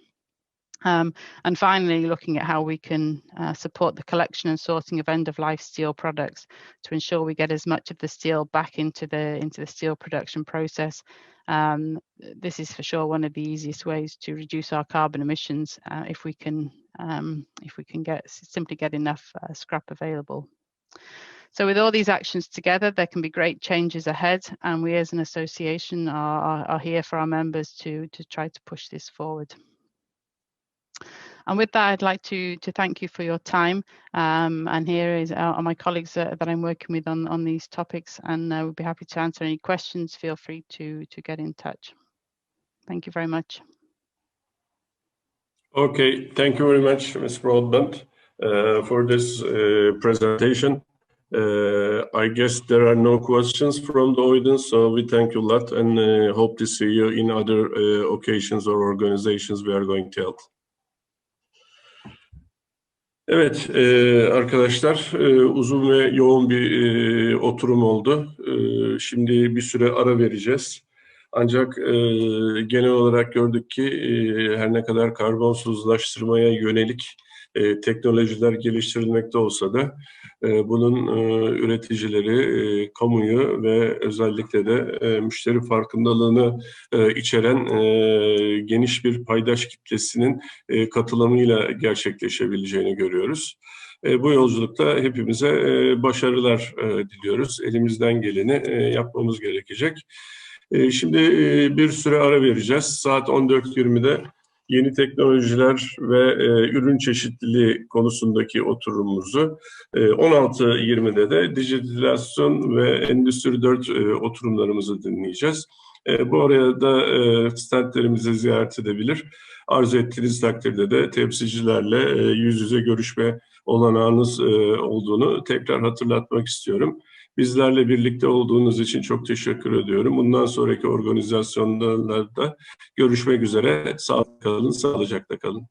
And finally, looking at how we can support the collection and sorting of end-of-life steel products to ensure we get as much of the steel back into the steel production process. This is for sure one of the easiest ways to reduce our carbon emissions if we can simply get enough scrap available. So with all these actions together, there can be great changes ahead, and we as an association are here for our members to try to push this forward. And with that, I'd like to thank you for your time. And here are my colleagues that I'm working with on these topics, and we'll be happy to answer any questions. Feel free to get in touch. Thank you very much. Okay, thank you very much, Ms. Broadbent, for this presentation. I guess there are no questions from the audience, so we thank you a lot and hope to see you in other occasions or organizations we are going to help. Evet arkadaşlar, uzun ve yoğun bir oturum oldu. Şimdi bir süre ara vereceğiz. Ancak genel olarak gördük ki her ne kadar karbonsuzlaştırmaya yönelik teknolojiler geliştirilmekte olsa da bunun üreticileri, kamuyu ve özellikle de müşteri farkındalığını içeren geniş bir paydaş kitlesinin katılımıyla gerçekleşebileceğini görüyoruz. Bu yolculukta hepimize başarılar diliyoruz. Elimizden geleni yapmamız gerekecek. Şimdi bir süre ara vereceğiz. Saat 14.20'de yeni teknolojiler ve ürün çeşitliliği konusundaki oturumumuzu, 16.20'de de dijitalizasyon ve Endüstri 4 oturumlarımızı dinleyeceğiz. Bu arada standlerimizi ziyaret edebilir. Arzu ettiğiniz takdirde de temsilcilerle yüz yüze görüşme olanağınız olduğunu tekrar hatırlatmak istiyorum. Bizlerle birlikte olduğunuz için çok teşekkür ediyorum. Bundan sonraki organizasyonlarda görüşmek üzere. Sağlıklı kalın, sağlıcakla kalın.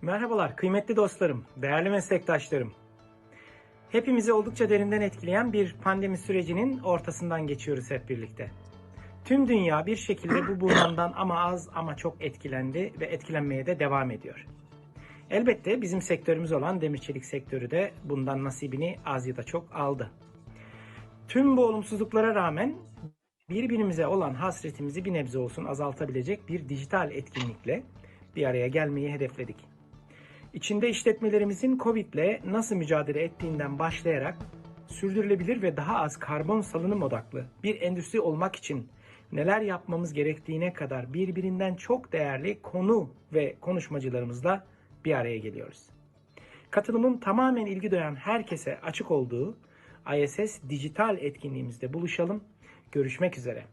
Merhabalar kıymetli dostlarım, değerli meslektaşlarım. Hepimizi oldukça derinden etkileyen bir pandemi sürecinin ortasından geçiyoruz hep birlikte. Tüm dünya bir şekilde bu buhrandan ama az ama çok etkilendi ve etkilenmeye de devam ediyor. Elbette bizim sektörümüz olan demir çelik sektörü de bundan nasibini az ya da çok aldı. Tüm bu olumsuzluklara rağmen birbirimize olan hasretimizi bir nebze olsun azaltabilecek bir dijital etkinlikle bir araya gelmeyi hedefledik. İçinde işletmelerimizin Covid'le nasıl mücadele ettiğinden başlayarak sürdürülebilir ve daha az karbon salınım odaklı bir endüstri olmak için neler yapmamız gerektiğine kadar birbirinden çok değerli konu ve konuşmacılarımızla bir araya geliyoruz. Katılımın tamamen ilgi duyan herkese açık olduğu ISS dijital etkinliğimizde buluşalım. Görüşmek üzere.